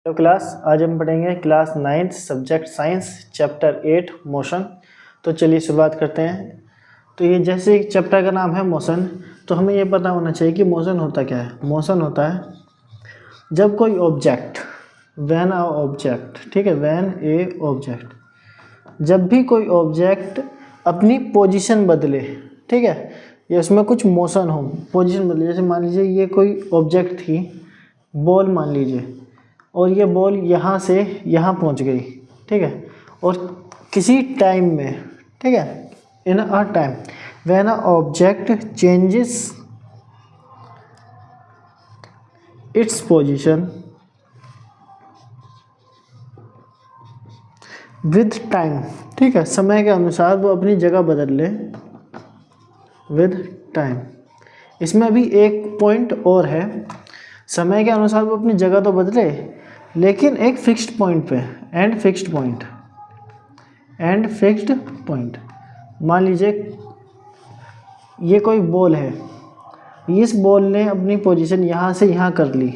तो क्लास आज हम पढ़ेंगे class 9th subject science chapter 8 motion. तो चलिए शुरुआत करते हैं। तो ये जैसे चैप्टर का नाम है मोशन, तो हमें ये पता होना चाहिए कि मोशन होता क्या है। मोशन होता है जब कोई ऑब्जेक्ट, व्हेन अ ऑब्जेक्ट, ठीक है, व्हेन ए ऑब्जेक्ट, जब भी कोई ऑब्जेक्ट अपनी पोजीशन बदले, ठीक है, ये उसमें कुछ मोशन हो, पोजीशन बदले। जैसे मान लीजिए ये कोई ऑब्जेक्ट थी, बॉल मान लीजिए, और ये बॉल यहाँ से यहाँ पहुँच गई, ठीक है, और किसी टाइम में, ठीक है, in a time when a object changes its position with time, ठीक है, समय के अनुसार वो अपनी जगह बदल ले विद टाइम। इसमें अभी एक पॉइंट और है, समय के अनुसार वो अपनी जगह तो बदले लेकिन एक फिक्स्ड पॉइंट पे, and fixed point, and fixed point. मान लीजिए ये कोई बॉल है, इस बॉल ने अपनी पोजीशन यहाँ से यहाँ कर ली,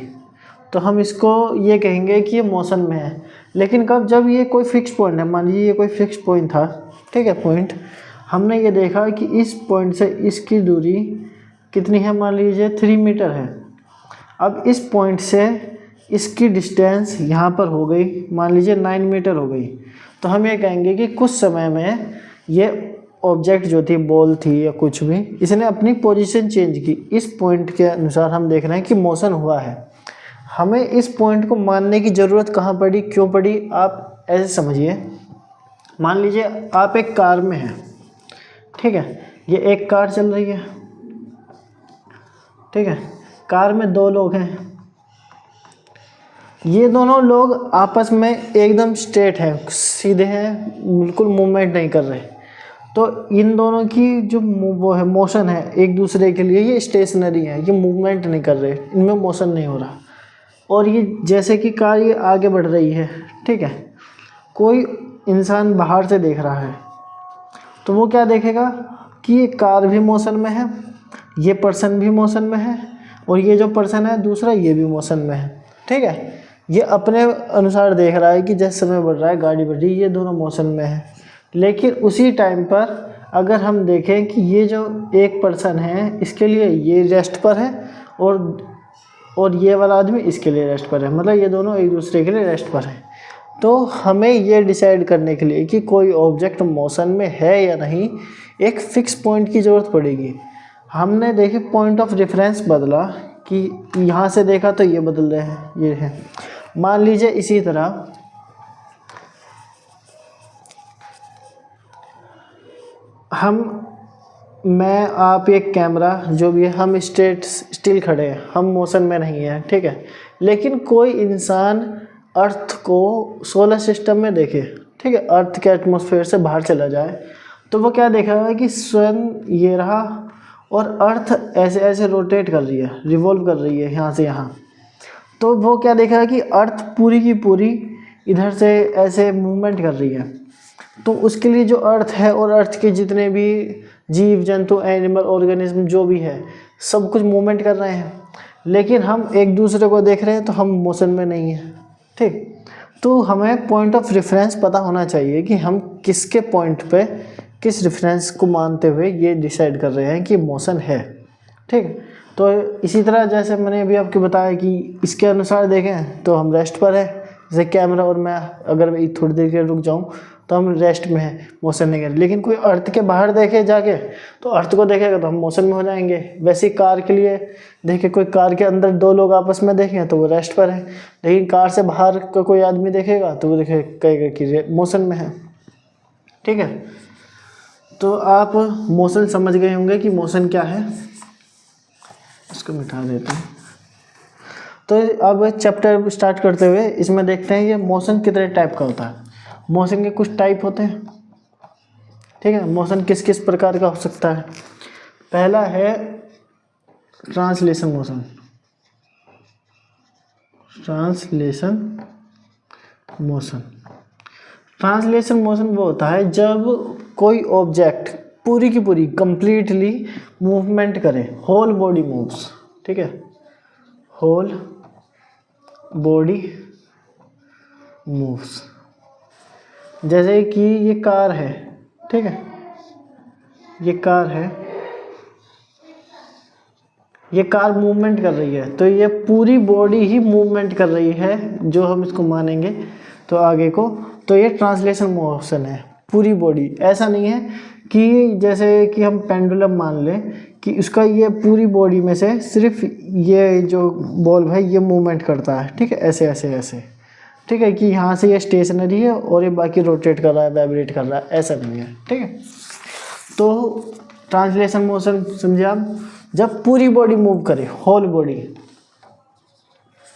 तो हम इसको ये कहेंगे कि ये मोशन में है। लेकिन कब, जब ये कोई फिक्स पॉइंट है, मान लीजिए ये कोई फिक्स पॉइंट था, ठीक है, पॉइंट, हमने ये देखा कि इस पॉइंट से इसकी दूरी कितनी है, मान लीजिए 3 मीटर है। अब इस पॉइंट से इसकी डिस्टेंस यहाँ पर हो गई, मान लीजिए 9 मीटर हो गई। तो हम ये कहेंगे कि कुछ समय में ये ऑब्जेक्ट जो थी, बॉल थी या कुछ भी, इसने अपनी पोजीशन चेंज की। इस पॉइंट के अनुसार हम देख रहे हैं कि मोशन हुआ है। हमें इस पॉइंट को मानने की ज़रूरत कहाँ पड़ी, क्यों पड़ी, आप ऐसे समझिए। मान लीजिए आप एक कार में हैं, ठीक है, ये एक कार चल रही है, ठीक है, कार में 2 लोग हैं, ये दोनों लोग आपस में एकदम स्ट्रेट हैं, सीधे हैं, बिल्कुल मूवमेंट नहीं कर रहे। तो इन दोनों की जो वो है मोशन है एक दूसरे के लिए, ये स्टेशनरी है, ये मूवमेंट नहीं कर रहे, इनमें मोशन नहीं हो रहा। और ये जैसे कि कार ये आगे बढ़ रही है, ठीक है, कोई इंसान बाहर से देख रहा है, तो वो क्या देखेगा कि ये कार भी मोशन में है, ये पर्सन भी मोशन में है, और ये जो पर्सन है दूसरा, ये भी मोशन में है, ठीक है। ये अपने अनुसार देख रहा है कि जैसे समय बढ़ रहा है, गाड़ी बढ़ रही है, ये दोनों मोशन में है। लेकिन उसी टाइम पर अगर हम देखें कि ये जो एक पर्सन है, इसके लिए ये रेस्ट पर है, और ये वाला आदमी इसके लिए रेस्ट पर है, मतलब ये दोनों एक दूसरे के लिए रेस्ट पर है। तो हमें ये डिसाइड करने के लिए कि कोई ऑब्जेक्ट मोशन में है या नहीं, एक फिक्स पॉइंट की ज़रूरत पड़ेगी। हमने देखे पॉइंट ऑफ रेफरेंस बदला, कि यहाँ से देखा तो ये बदल रहे हैं, ये है। मान लीजिए इसी तरह मैं, आप, एक कैमरा, जो भी है, हम स्टिल खड़े हैं, हम मोशन में नहीं हैं, ठीक है। लेकिन कोई इंसान अर्थ को सोलर सिस्टम में देखे, ठीक है, अर्थ के एटमॉस्फेयर से बाहर चला जाए, तो वो क्या देखेगा कि सन ये रहा और अर्थ ऐसे ऐसे रोटेट कर रही है, रिवॉल्व कर रही है यहाँ से यहाँ। तो वो क्या देखेगा कि अर्थ पूरी की पूरी इधर से ऐसे मूवमेंट कर रही है। तो उसके लिए जो अर्थ है और अर्थ के जितने भी जीव जंतु, एनिमल, ऑर्गेनिज्म जो भी है, सब कुछ मूवमेंट कर रहे हैं। लेकिन हम एक दूसरे को देख रहे हैं, तो हम मोशन में नहीं हैं, ठीक। तो हमें पॉइंट ऑफ रेफरेंस पता होना चाहिए कि हम किसके पॉइंट पे, किस रेफरेंस को मानते हुए ये डिसाइड कर रहे हैं कि मोशन है, ठीक। तो इसी तरह जैसे मैंने अभी आपको बताया कि इसके अनुसार देखें तो हम रेस्ट पर है। जैसे कैमरा और मैं अगर थोड़ी देर के लिए रुक जाऊं तो हम रेस्ट में हैं, मोशन नहीं कर रहे। लेकिन कोई अर्थ के बाहर देखे जाके, तो अर्थ को देखेगा तो हम मोशन में हो जाएंगे। वैसे ही कार के लिए देखे, कोई कार के अंदर 2 लोग आपस में देखें तो वो रेस्ट पर है, लेकिन कार से बाहर का कोई आदमी देखेगा तो वो कहेगा कि मोशन में है, ठीक है। तो आप मोशन समझ गए होंगे कि मोशन क्या है। इसको मिटा देते हैं। तो अब चैप्टर स्टार्ट करते हुए इसमें देखते हैं ये मोशन कितने टाइप का होता है। मोशन के कुछ टाइप होते हैं, ठीक है। मोशन किस किस प्रकार का हो सकता है। पहला है translation motion. Translation motion, translation motion वो होता है जब कोई ऑब्जेक्ट पूरी की पूरी कंप्लीटली मूवमेंट करे, होल बॉडी मूव्स, ठीक है, होल बॉडी moves। जैसे कि ये कार है, ठीक है, ये कार है, ये कार मूवमेंट कर रही है, तो ये पूरी बॉडी ही मूवमेंट कर रही है, जो हम इसको मानेंगे तो आगे को, तो ये ट्रांसलेशन मोशन है, पूरी बॉडी। ऐसा नहीं है कि जैसे कि हम पेंडुलम मान लें कि उसका ये पूरी बॉडी में से सिर्फ ये जो बॉल है ये मूवमेंट करता है, ठीक है, ऐसे ऐसे ऐसे, ठीक है, कि यहाँ से ये स्टेशनरी है और ये बाकी रोटेट कर रहा है, वाइब्रेट कर रहा है, ऐसा नहीं है, ठीक है। तो ट्रांसलेशन मोशन समझे आप, जब पूरी बॉडी मूव करे, होल बॉडी।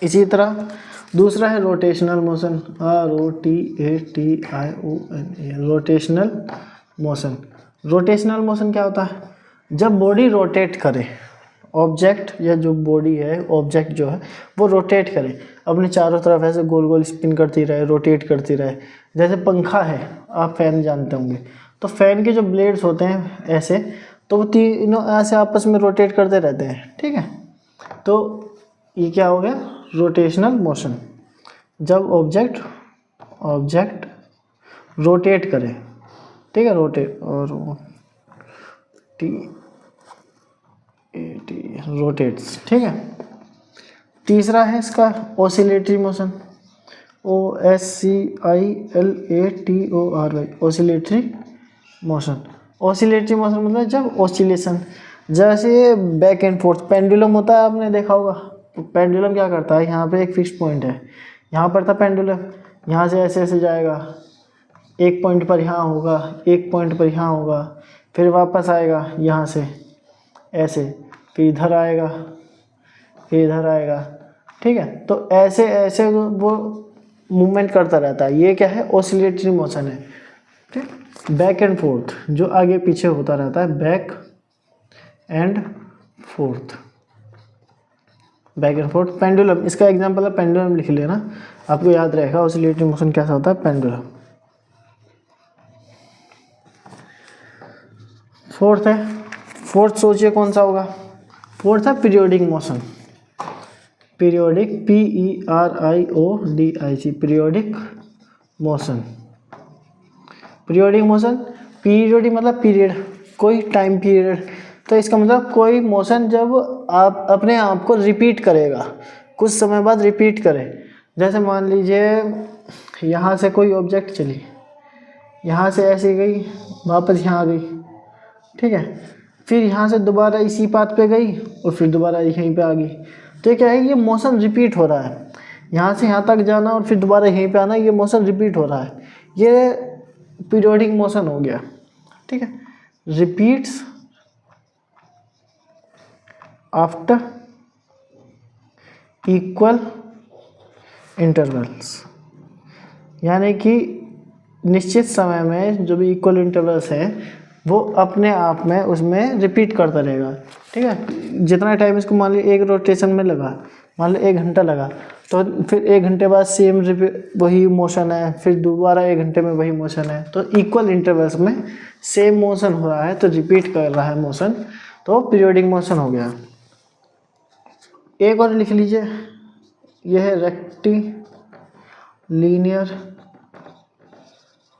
इसी तरह दूसरा है rotational motion, ROTATION, rotational motion. Rotational motion क्या होता है? जब बॉडी रोटेट करे, ऑब्जेक्ट या जो बॉडी है, ऑब्जेक्ट जो है वो रोटेट करे, अपने चारों तरफ ऐसे गोल गोल स्पिन करती रहे, रोटेट करती रहे। जैसे पंखा है, आप फैन जानते होंगे, तो फैन के जो ब्लेड्स होते हैं ऐसे, तो वो तीनों ऐसे आपस में रोटेट करते रहते हैं, ठीक है। तो ये क्या हो गया? Rotational motion. जब ऑब्जेक्ट रोटेट करे, ठीक है, रोटेट और रोटेट्स, ठीक है। तीसरा है इसका oscillatory motion, OSCILATORY, oscillatory motion. Oscillatory motion मतलब जब ऑसिलेशन, जैसे बैक एंड फोर्थ पेंडुलम होता है, आपने देखा होगा। पेंडुलम क्या करता है, यहाँ पे एक फिक्स पॉइंट है, यहाँ पर था पेंडुलम, यहाँ से ऐसे ऐसे जाएगा, एक पॉइंट पर यहाँ होगा, एक पॉइंट पर यहाँ होगा, फिर वापस आएगा यहाँ से ऐसे, फिर इधर आएगा, फिर इधर आएगा, ठीक है। तो ऐसे ऐसे वो मूवमेंट करता रहता है। ये क्या है? ऑसिलेटरी मोशन है, ठीक। बैक एंड फोर्थ जो आगे पीछे होता रहता है, back and fourth, back and fourth. Pendulum, इसका एग्जांपल है पेंडुलम, लिख लेना, आपको याद रहेगा ऑसिलेटरी मोशन कैसा होता है, पेंडुलम। फोर्थ है, फोर्थ सोचिए कौन सा होगा? फोर्थ है periodic motion, periodic, PERIODIC, periodic motion. Periodic motion, periodic मतलब पीरियड, कोई टाइम पीरियड। तो इसका मतलब कोई मोशन जब आप अपने आप को रिपीट करेगा, कुछ समय बाद रिपीट करे। जैसे मान लीजिए यहाँ से कोई ऑब्जेक्ट चली, यहाँ से ऐसे गई, वापस यहाँ आ गई, ठीक है, फिर यहाँ से दोबारा इसी पाथ पे गई और फिर दोबारा यहीं पे आ गई। तो क्या है? ये मोशन रिपीट हो रहा है, यहाँ से यहाँ तक जाना और फिर दोबारा यहीं पे आना, ये मोशन रिपीट हो रहा है, ये पीरियोडिक मोशन हो गया, ठीक है। रिपीट्स आफ्टर इक्वल इंटरवल्स, यानी कि निश्चित समय में जो भी इक्वल इंटरवल्स हैं वो अपने आप में उसमें रिपीट करता रहेगा, ठीक है। जितना टाइम इसको मान लीजिए एक रोटेशन में लगा, मान लो 1 घंटा लगा, तो फिर 1 घंटे बाद सेम वही मोशन है, फिर दोबारा 1 घंटे में वही मोशन है। तो इक्वल इंटरवल्स में सेम मोशन हो रहा है, तो रिपीट कर रहा है मोशन, तो पीरियोडिक मोशन हो गया। एक और लिख लीजिए, यह है रेक्टिलिनियर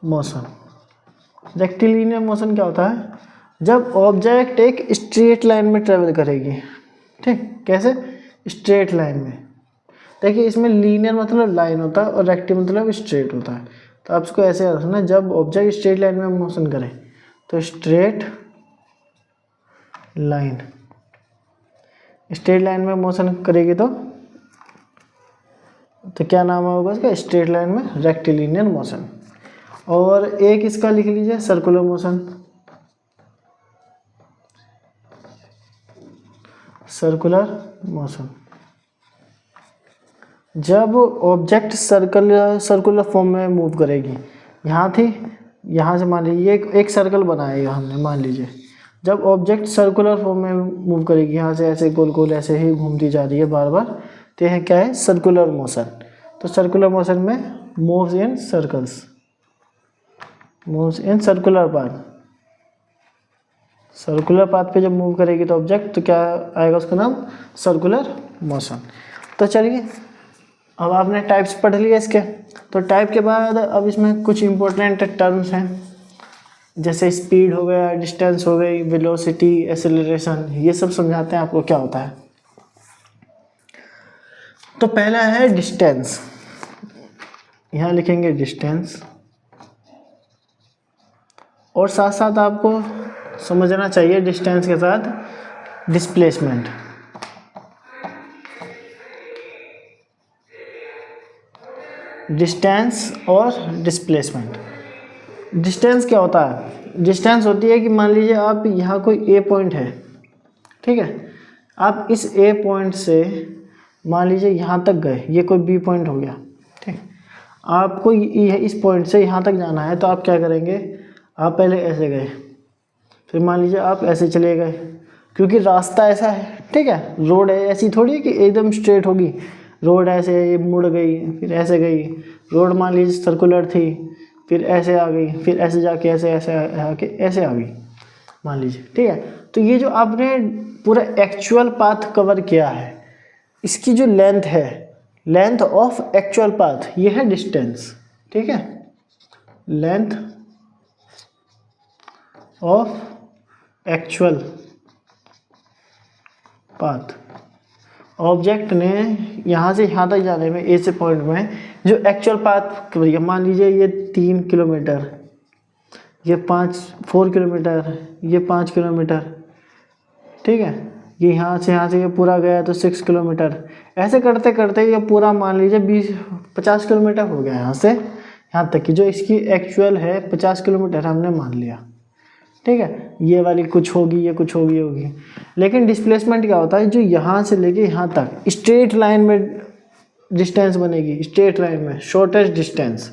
मोशन। रेक्टिलिनियर मोशन क्या होता है? जब ऑब्जेक्ट एक स्ट्रेट लाइन में ट्रेवल करेगी, ठीक, कैसे? स्ट्रेट लाइन में। देखिए इसमें लीनियर मतलब लाइन होता है और रेक्टि मतलब स्ट्रेट होता है, तो आप इसको ऐसे रखना, जब ऑब्जेक्ट स्ट्रेट लाइन में मोशन करे तो स्ट्रेट लाइन, स्ट्रेट लाइन में मोशन करेगी तो क्या नाम होगा इसका? स्ट्रेट लाइन में रेक्टिलिनियर मोशन। और एक इसका लिख लीजिए सर्कुलर मोशन, सर्कुलर मोशन। जब ऑब्जेक्ट सर्कुलर फॉर्म में मूव करेगी, यहाँ थी, यहाँ से मान लीजिए एक सर्कल बनाएगा हमने, मान लीजिए जब ऑब्जेक्ट सर्कुलर फॉर्म में मूव करेगी, यहाँ से ऐसे गोल गोल ऐसे ही घूमती जा रही है बार बार, तो यह क्या है? Circular motion. तो सर्कुलर मोशन में moves in circles, moves in circular path, circular path पे जब मूव करेगी तो ऑब्जेक्ट, तो क्या आएगा उसका नाम? Circular motion. तो चलिए अब आपने टाइप्स पढ़ लिए इसके, तो टाइप के बाद अब इसमें कुछ इम्पोर्टेंट टर्म्स हैं, जैसे स्पीड हो गया, डिस्टेंस हो गई, वेलोसिटी, एक्सेलरेशन, ये सब समझाते हैं आपको क्या होता है। तो पहला है डिस्टेंस, यहाँ लिखेंगे डिस्टेंस, और साथ साथ आपको समझना चाहिए डिस्टेंस के साथ डिस्प्लेसमेंट। डिस्टेंस और डिस्प्लेसमेंट। डिस्टेंस क्या होता है? डिस्टेंस होती है कि मान लीजिए आप यहाँ कोई ए पॉइंट है, ठीक है, आप इस ए पॉइंट से मान लीजिए यहाँ तक गए, ये कोई बी पॉइंट हो गया, ठीक, आपको इस पॉइंट से यहाँ तक जाना है, तो आप क्या करेंगे, आप पहले ऐसे गए, फिर मान लीजिए आप ऐसे चले गए, क्योंकि रास्ता ऐसा है, ठीक है, रोड है, ऐसी थोड़ी है कि एकदम स्ट्रेट होगी, रोड ऐसे मुड़ गई, फिर ऐसे गई, रोड मान लीजिए सर्कुलर थी, फिर ऐसे आ गई, फिर ऐसे जाके ऐसे ऐसे आके ऐसे आ गई मान लीजिए, ठीक है। तो ये जो आपने पूरा एक्चुअल पाथ कवर किया है, इसकी जो लेंथ है, लेंथ ऑफ एक्चुअल पाथ, ये है डिस्टेंस, ठीक है, length of actual path. Object ने यहाँ से यहाँ तक जाने में, ए से पॉइंट में जो एक्चुअल पाथ कवर किया, मान लीजिए ये 3 किलोमीटर, ये 4 किलोमीटर, ये 5 किलोमीटर, ठीक है, ये यहाँ से ये पूरा गया तो 6 किलोमीटर, ऐसे करते करते ये पूरा मान लीजिए 50 किलोमीटर हो गया, यहाँ से यहाँ तक की जो इसकी एक्चुअल है 50 किलोमीटर हमने मान लिया, ठीक है, ये वाली कुछ होगी, ये कुछ होगी। लेकिन डिस्प्लेसमेंट क्या होता है, जो यहाँ से लेके यहाँ तक स्ट्रेट लाइन में डिस्टेंस बनेगी, स्ट्रेट लाइन में शॉर्टेस्ट डिस्टेंस।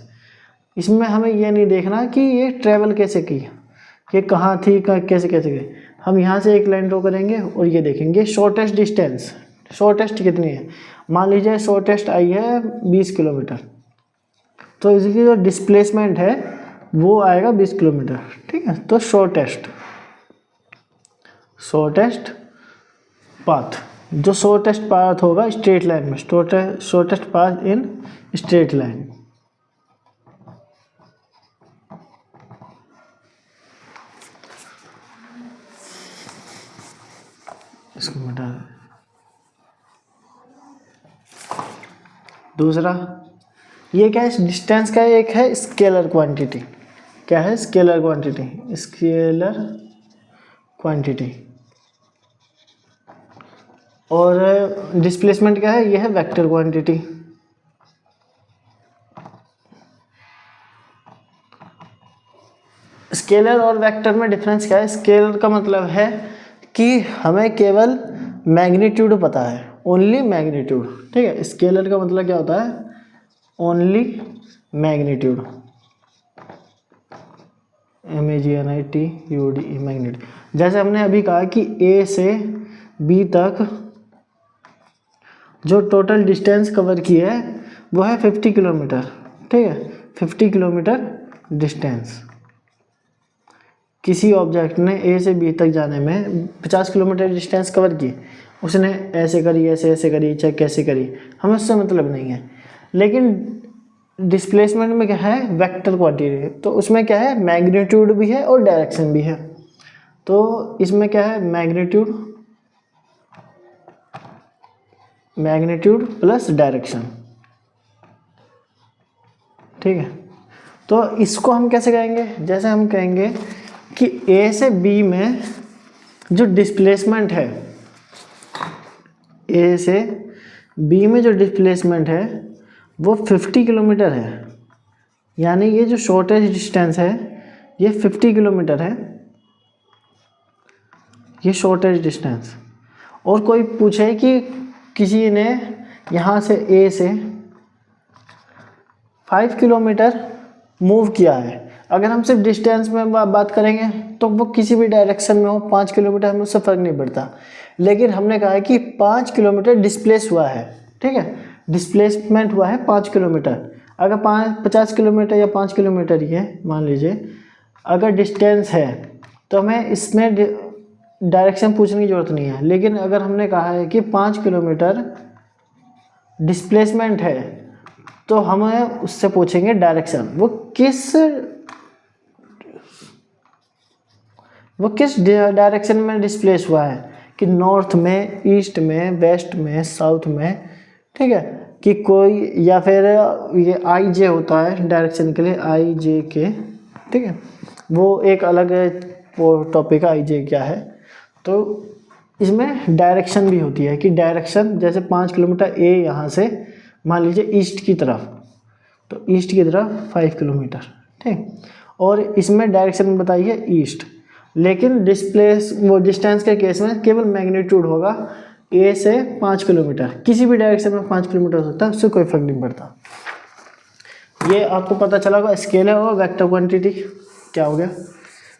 इसमें हमें ये नहीं देखना कि ये ट्रेवल कैसे की, कि कहाँ थी, कैसे गई। हम यहाँ से एक लाइन ड्रॉ करेंगे और ये देखेंगे शॉर्टेस्ट डिस्टेंस, शॉर्टेस्ट कितनी है, मान लीजिए शॉर्टेस्ट आई है 20 किलोमीटर, तो इसकी जो डिस्प्लेसमेंट है वो आएगा 20 किलोमीटर, ठीक है। तो शॉर्टेस्ट पाथ, जो शॉर्टेस्ट पाथ होगा स्ट्रेट लाइन में, shortest path in straight line. इसको मिटा। दूसरा ये क्या है, डिस्टेंस का एक है स्केलर क्वांटिटी। क्या है? Scalar quantity, scalar quantity. और डिस्प्लेसमेंट क्या है? ये है वेक्टर क्वांटिटी। स्केलर और वेक्टर में डिफरेंस क्या है? स्केलर का मतलब है कि हमें केवल मैग्नीट्यूड पता है, ओनली मैग्नीट्यूड, ठीक है। स्केलर का मतलब क्या होता है? Only magnitude, MAGNITUDE, magnitude. जैसे हमने अभी कहा कि A से B तक जो टोटल डिस्टेंस कवर की है वो है 50 किलोमीटर, ठीक है, 50 किलोमीटर डिस्टेंस। किसी ऑब्जेक्ट ने A से B तक जाने में 50 किलोमीटर डिस्टेंस कवर की, उसने ऐसे करी, ऐसे करी, चाहे कैसे करी, हमें उससे मतलब नहीं है। लेकिन डिस्प्लेसमेंट में क्या है? Vector quantity. तो उसमें क्या है? मैग्नीट्यूड भी है और डायरेक्शन भी है। तो इसमें क्या है? मैग्नीट्यूड प्लस डायरेक्शन, ठीक है। तो इसको हम कैसे कहेंगे? जैसे हम कहेंगे कि A से B में जो डिस्प्लेसमेंट है, A से B में जो डिस्प्लेसमेंट है वो 50 किलोमीटर है। यानी ये जो शॉर्टेस्ट डिस्टेंस है ये 50 किलोमीटर है, ये शॉर्टेस्ट डिस्टेंस। और कोई पूछे कि किसी ने यहाँ से A से 5 किलोमीटर मूव किया है, अगर हम सिर्फ डिस्टेंस में बात करेंगे तो वो किसी भी डायरेक्शन में हो, 5 किलोमीटर में उससे फ़र्क नहीं पड़ता। लेकिन हमने कहा है कि 5 किलोमीटर डिस्प्लेस हुआ है, ठीक है, डिस्प्लेसमेंट हुआ है 5 किलोमीटर। अगर 50 किलोमीटर या 5 किलोमीटर ही है मान लीजिए, अगर डिस्टेंस है तो हमें इसमें डायरेक्शन पूछने की ज़रूरत नहीं है। लेकिन अगर हमने कहा है कि 5 किलोमीटर डिस्प्लेसमेंट है तो हमें उससे पूछेंगे डायरेक्शन, वो किस डायरेक्शन में डिस्प्लेस हुआ है, कि नॉर्थ में, ईस्ट में, वेस्ट में, साउथ में, ठीक है, कि कोई, या फिर ये आई जे होता है डायरेक्शन के लिए, आई जे के, ठीक है, वो एक अलग टॉपिक है आई जे क्या है। तो इसमें डायरेक्शन भी होती है कि डायरेक्शन जैसे 5 किलोमीटर ए यहाँ से मान लीजिए ईस्ट की तरफ, तो ईस्ट की तरफ 5 किलोमीटर, ठीक, और इसमें डायरेक्शन बताइए ईस्ट, लेकिन वो डिस्टेंस के केस में केवल मैग्नीट्यूड होगा ए से 5 किलोमीटर, किसी भी डायरेक्शन में 5 किलोमीटर हो सकता है, उससे कोई फर्क नहीं पड़ता। ये आपको पता चला होगा, स्केल है और वेक्टर क्वांटिटी क्या हो गया,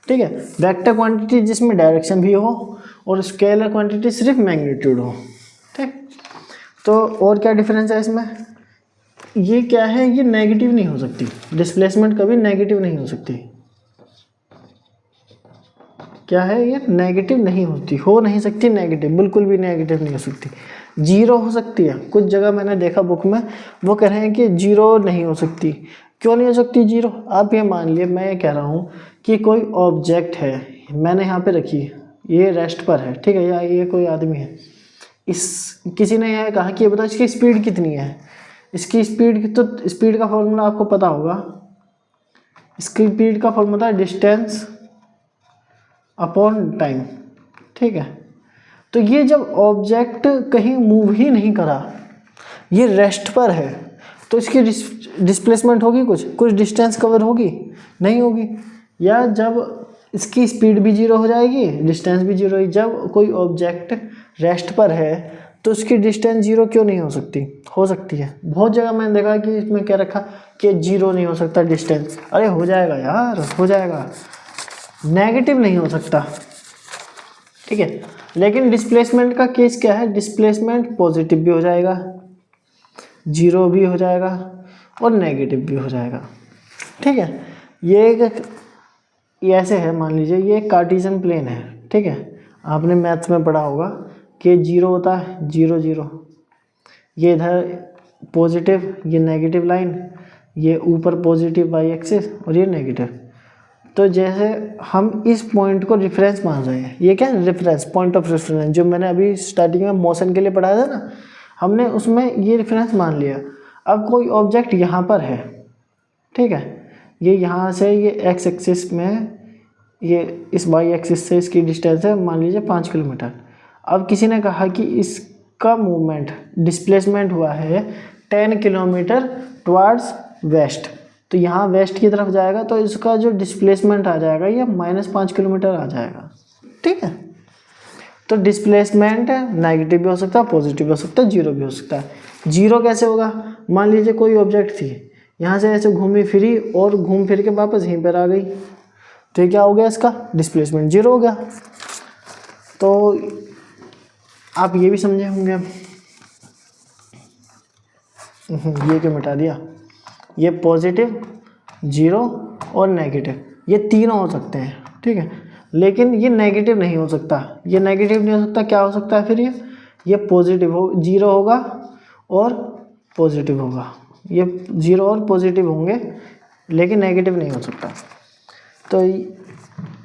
ठीक है, वेक्टर क्वांटिटी जिसमें डायरेक्शन भी हो और स्केलर क्वांटिटी सिर्फ मैग्नीट्यूड हो, ठीक। तो और क्या डिफरेंस है इसमें, ये क्या है, ये नेगेटिव नहीं हो सकती, डिस्प्लेसमेंट कभी नेगेटिव नहीं हो सकती, क्या है ये, नेगेटिव नहीं होती, हो नहीं सकती नेगेटिव, बिल्कुल भी नेगेटिव नहीं हो सकती, जीरो हो सकती है। कुछ जगह मैंने देखा बुक में वो कह रहे हैं कि जीरो नहीं हो सकती, क्यों नहीं हो सकती जीरो, आप ये मान लिए, मैं ये कह रहा हूँ कि कोई ऑब्जेक्ट है, मैंने यहाँ पे रखी, ये रेस्ट पर है, ठीक है, या ये कोई आदमी है, किसी ने यह कहा कि ये बताओ इसकी स्पीड कितनी है, इसकी स्पीड, तो स्पीड का फॉर्मूला आपको पता होगा, इसकी स्पीड का फॉर्मूला है डिस्टेंस अपॉन टाइम, ठीक है। तो ये जब ऑब्जेक्ट कहीं मूव ही नहीं करा, ये रेस्ट पर है, तो इसकी डिस्प्लेसमेंट होगी, कुछ डिस्टेंस कवर होगी, नहीं होगी, या जब इसकी स्पीड भी जीरो हो जाएगी, डिस्टेंस भी जीरो होगी। जब कोई ऑब्जेक्ट रेस्ट पर है तो उसकी डिस्टेंस जीरो क्यों नहीं हो सकती, हो सकती है। बहुत जगह मैंने देखा कि इसमें क्या रखा कि जीरो नहीं हो सकता डिस्टेंस, अरे हो जाएगा यार, हो जाएगा, नेगेटिव नहीं हो सकता, ठीक है। लेकिन डिस्प्लेसमेंट का केस क्या है, डिस्प्लेसमेंट पॉजिटिव भी हो जाएगा, जीरो भी हो जाएगा और नेगेटिव भी हो जाएगा, ठीक है। ये ऐसे है, मान लीजिए ये कार्टेशियन प्लेन है, ठीक है, आपने मैथ्स में पढ़ा होगा कि जीरो होता है, जीरो जीरो, ये इधर पॉजिटिव, ये नेगेटिव लाइन, ये ऊपर पॉजिटिव वाई एक्सिस और ये नेगेटिव। तो जैसे हम इस पॉइंट को रेफरेंस मान रहे हैं, ये क्या है, रेफरेंस, पॉइंट ऑफ रेफरेंस, जो मैंने अभी स्टार्टिंग में मोशन के लिए पढ़ाया था ना, हमने उसमें ये रेफरेंस मान लिया। अब कोई ऑब्जेक्ट यहाँ पर है, ठीक है, ये यहाँ से ये एक्स एक्सिस में, ये इस वाई एक्सिस से इसकी डिस्टेंस है मान लीजिए 5 किलोमीटर। अब किसी ने कहा कि इसका मूवमेंट, डिस्प्लेसमेंट हुआ है 10 किलोमीटर टुवार्ड्स वेस्ट, तो यहाँ वेस्ट की तरफ जाएगा, तो इसका जो डिस्प्लेसमेंट आ जाएगा ये -5 किलोमीटर आ जाएगा, ठीक है। तो डिस्प्लेसमेंट नेगेटिव भी हो सकता है, पॉजिटिव भी हो सकता है, जीरो भी हो सकता है। जीरो कैसे होगा, मान लीजिए कोई ऑब्जेक्ट थी, यहाँ से ऐसे घूमी फिरी और घूम फिर के वापस यहीं पर आ गई, तो ये क्या हो गया, इसका डिस्प्लेसमेंट जीरो हो गया। तो आप ये भी समझे होंगे, ये क्यों मिटा दिया, ये पॉजिटिव, जीरो और नेगेटिव, ये तीनों हो सकते हैं, ठीक है, लेकिन ये नेगेटिव नहीं हो सकता, ये नेगेटिव नहीं हो सकता, क्या हो सकता है फिर, ये पॉजिटिव हो, जीरो होगा और पॉजिटिव होगा, ये जीरो और पॉजिटिव होंगे, लेकिन नेगेटिव नहीं हो सकता। तो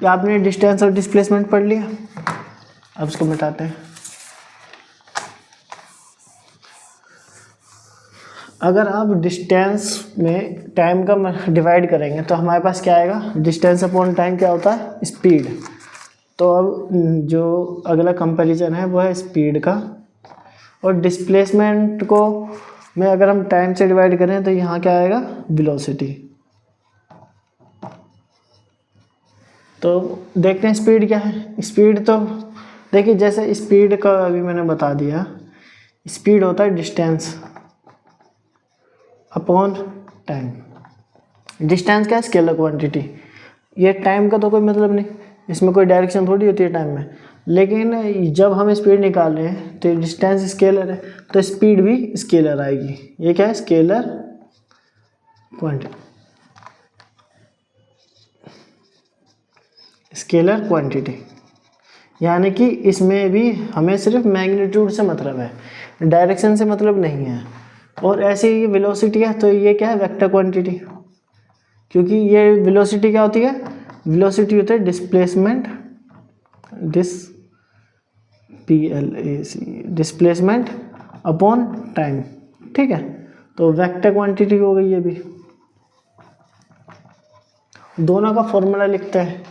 आपने डिस्टेंस और डिस्प्लेसमेंट पढ़ लिया, अब इसको मिटाते हैं। अगर आप डिस्टेंस में टाइम का डिवाइड करेंगे तो हमारे पास क्या आएगा, डिस्टेंस अपॉन टाइम क्या होता है, स्पीड। तो अब जो अगला कंपैरिजन है वो है स्पीड का, और डिस्प्लेसमेंट को में अगर हम टाइम से डिवाइड करें तो यहाँ क्या आएगा, वेलोसिटी। तो देखते हैं स्पीड क्या है। स्पीड तो देखिए, जैसे स्पीड का अभी मैंने बता दिया, स्पीड होता है डिस्टेंस अपॉन टाइम। डिस्टेंस क्या है, स्केलर क्वांटिटी। ये टाइम का तो कोई मतलब नहीं, इसमें कोई डायरेक्शन थोड़ी होती है टाइम में, लेकिन जब हम स्पीड निकाल रहे हैं तो डिस्टेंस स्केलर है, तो स्पीड भी स्केलर आएगी। ये क्या है, स्केलर क्वांटिटी, स्केलर क्वांटिटी, यानी कि इसमें भी हमें सिर्फ मैग्नीट्यूड से मतलब है, डायरेक्शन से मतलब नहीं है। और ऐसे ही वेलोसिटी है तो ये क्या है, वेक्टर क्वांटिटी, क्योंकि ये वेलोसिटी क्या होती है, वेलोसिटी होता है डिस्प्लेसमेंट, डिस्प्लेसमेंट अपॉन टाइम, ठीक है। तो वेक्टर क्वांटिटी हो गई ये भी। दोनों का फॉर्मूला लिखते हैं।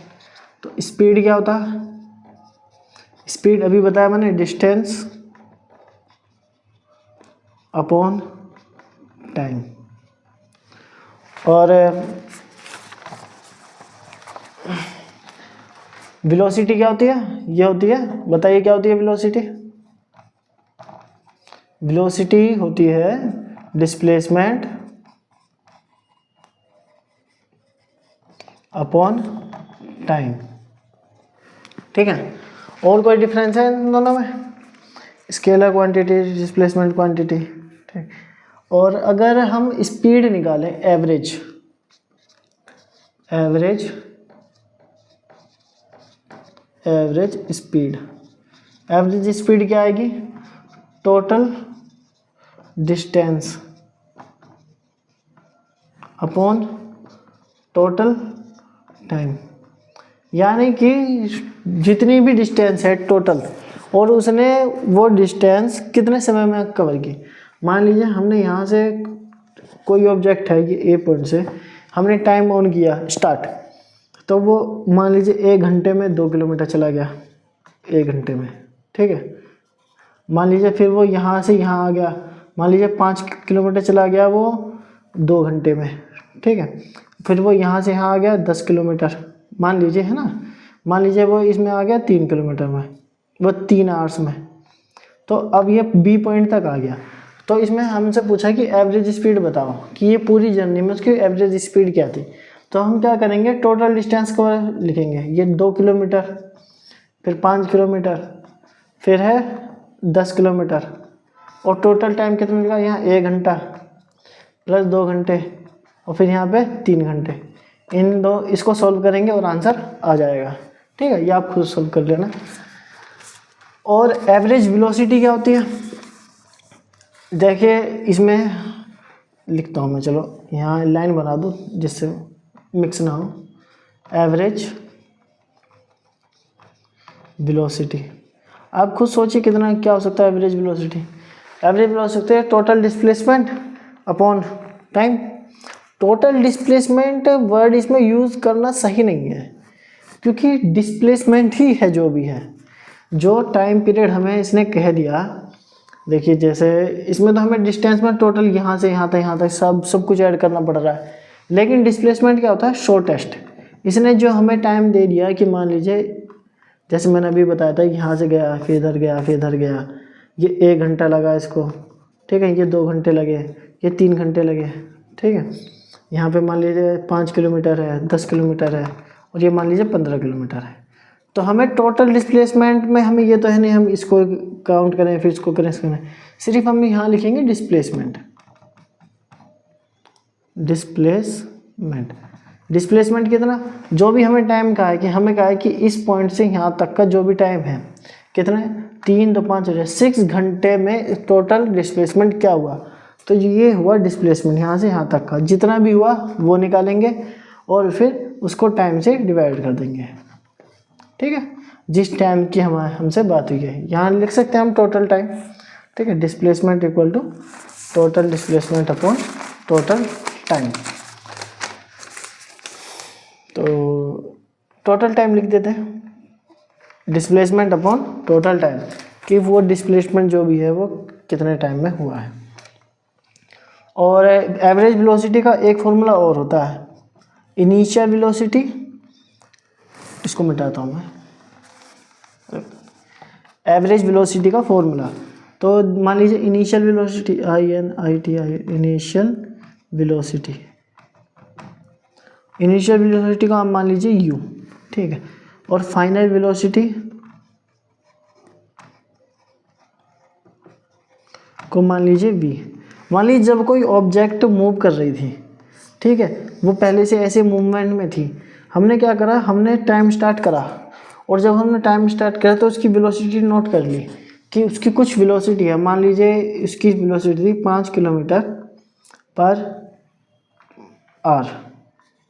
तो स्पीड क्या होता है, स्पीड अभी बताया मैंने, डिस्टेंस अपॉन टाइम। और वेलोसिटी क्या होती है, ये होती है, बताइए क्या होती है वेलोसिटी। वेलोसिटी होती है डिस्प्लेसमेंट अपॉन टाइम, ठीक है। और कोई डिफरेंस है इन दोनों में, स्केलर क्वांटिटी, डिस्प्लेसमेंट क्वांटिटी, ठीक। और अगर हम स्पीड निकालें, एवरेज स्पीड, एवरेज स्पीड क्या आएगी, total distance upon total time, यानी कि जितनी भी डिस्टेंस है टोटल, और उसने वो डिस्टेंस कितने समय में कवर की। मान लीजिए हमने यहाँ से कोई ऑब्जेक्ट है, ये ए पॉइंट से हमने टाइम ऑन किया स्टार्ट, तो वो मान लीजिए 1 घंटे में 2 किलोमीटर चला गया, 1 घंटे में, ठीक है। मान लीजिए फिर वो यहाँ से यहाँ आ गया, मान लीजिए 5 किलोमीटर चला गया वो 2 घंटे में, ठीक है। फिर वो यहाँ से यहाँ आ गया 10 किलोमीटर, मान लीजिए, है ना। मान लीजिए वो इसमें आ गया 3 किलोमीटर में, वो 3 आवर्स में। तो अब ये बी पॉइंट तक आ गया। तो इसमें हमसे पूछा कि एवरेज स्पीड बताओ, कि ये पूरी जर्नी में उसकी एवरेज स्पीड क्या थी। तो हम क्या करेंगे, टोटल डिस्टेंस को लिखेंगे, ये 2 किलोमीटर, फिर 5 किलोमीटर, फिर है 10 किलोमीटर, और टोटल टाइम कितना मिलेगा, यहाँ 1 घंटा प्लस 2 घंटे, और फिर यहाँ पे 3 घंटे। इन दो इसको सॉल्व करेंगे और आंसर आ जाएगा, ठीक है। ये आप खुद सॉल्व कर लेना। और एवरेज वेलोसिटी क्या होती है, देखिए इसमें लिखता हूँ मैं, चलो यहाँ लाइन बना दूँ जिससे मिक्स ना हो। एवरेज वेलोसिटी, आप खुद सोचिए कितना क्या हो सकता है एवरेज वेलोसिटी। एवरेज वेलोसिटी है total displacement upon time. Total displacement word इसमें यूज़ करना सही नहीं है, क्योंकि डिस्प्लेसमेंट ही है जो भी है, जो टाइम पीरियड हमें इसने कह दिया। देखिए जैसे इसमें तो हमें डिस्टेंस में टोटल यहाँ से यहाँ तक सब कुछ ऐड करना पड़ रहा है, लेकिन डिस्प्लेसमेंट क्या होता है, शॉर्टेस्ट। इसने जो हमें टाइम दे दिया कि मान लीजिए जैसे मैंने अभी बताया था, यहाँ से गया फिर इधर गया फिर इधर गया, ये 1 घंटा लगा इसको, ठीक है। ये 2 घंटे लगे, ये 3 घंटे लगे, ठीक है। यहाँ पे मान लीजिए 5 किलोमीटर है, 10 किलोमीटर है, और ये मान लीजिए 15 किलोमीटर है। तो हमें टोटल डिस्प्लेसमेंट में हमें ये तो है नहीं हम इसको काउंट करें फिर इसको करें, सिर्फ हम यहाँ लिखेंगे डिस्प्लेसमेंट। डिस्प्लेसमेंट कितना, जो भी हमें टाइम कहा है, कि हमें कहा है कि इस पॉइंट से यहाँ तक का जो भी टाइम है, कितना है, 3 तो 5 हो जाए, 6 घंटे में टोटल डिस्प्लेसमेंट क्या हुआ। तो ये हुआ डिस्प्लेसमेंट, यहाँ से यहाँ तक का जितना भी हुआ वो निकालेंगे और फिर उसको टाइम से डिवाइड कर देंगे, ठीक है। जिस टाइम की हमसे बात हुई है, यहाँ लिख सकते हैं हम टोटल टाइम, ठीक है। Displacement equal to total displacement upon total time. तो टोटल टाइम लिख देते हैं, डिस्प्लेसमेंट अपॉन टोटल टाइम, कि वो डिस्प्लेसमेंट जो भी है वो कितने टाइम में हुआ है। और एवरेज वेलोसिटी का एक फॉर्मूला और होता है, इनिशियल वेलोसिटी, इसको मिटाता हूँ मैं, एवरेज वेलोसिटी का फॉर्मूला। तो मान लीजिए initial velocity INITI, initial velocity, initial velocity को आप मान लीजिए u, ठीक है। और फाइनल वेलोसिटी को मान लीजिए v। मान लीजिए जब कोई ऑब्जेक्ट मूव कर रही थी, ठीक है, वो पहले से ऐसे मूवमेंट में थी, हमने क्या करा, हमने टाइम स्टार्ट करा, और जब हमने टाइम स्टार्ट करा तो उसकी वेलोसिटी नोट कर ली कि उसकी कुछ वेलोसिटी है, मान लीजिए इसकी वेलोसिटी थी 5 किलोमीटर पर आवर,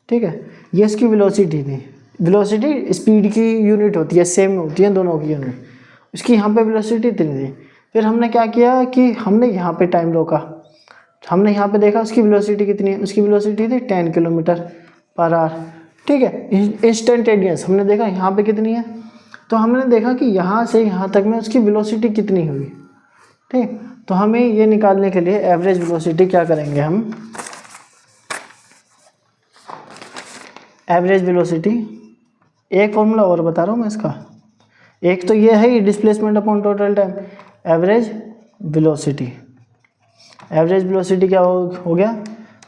ठीक है, ये इसकी वेलोसिटी थी। वेलोसिटी स्पीड की यूनिट होती है, सेम होती है दोनों की यूनिट। इसकी यहाँ पे वेलोसिटी इतनी थी। फिर हमने क्या किया कि हमने यहाँ पे टाइम रोका, हमने यहाँ पे देखा उसकी वेलोसिटी कितनी है, उसकी वेलोसिटी थी 10 किलोमीटर पर आवर, ठीक है। इंस्टेंटेनियस हमने देखा यहाँ पे कितनी है, तो हमने देखा कि यहाँ से यहाँ तक में उसकी वेलोसिटी कितनी हुई, ठीक। तो हमें ये निकालने के लिए एवरेज वेलोसिटी क्या करेंगे हम, एवरेज वेलोसिटी, एक फॉर्मूला और बता रहा हूँ मैं इसका, एक तो ये है displacement upon total time, average velocity. Average velocity क्या हो गया,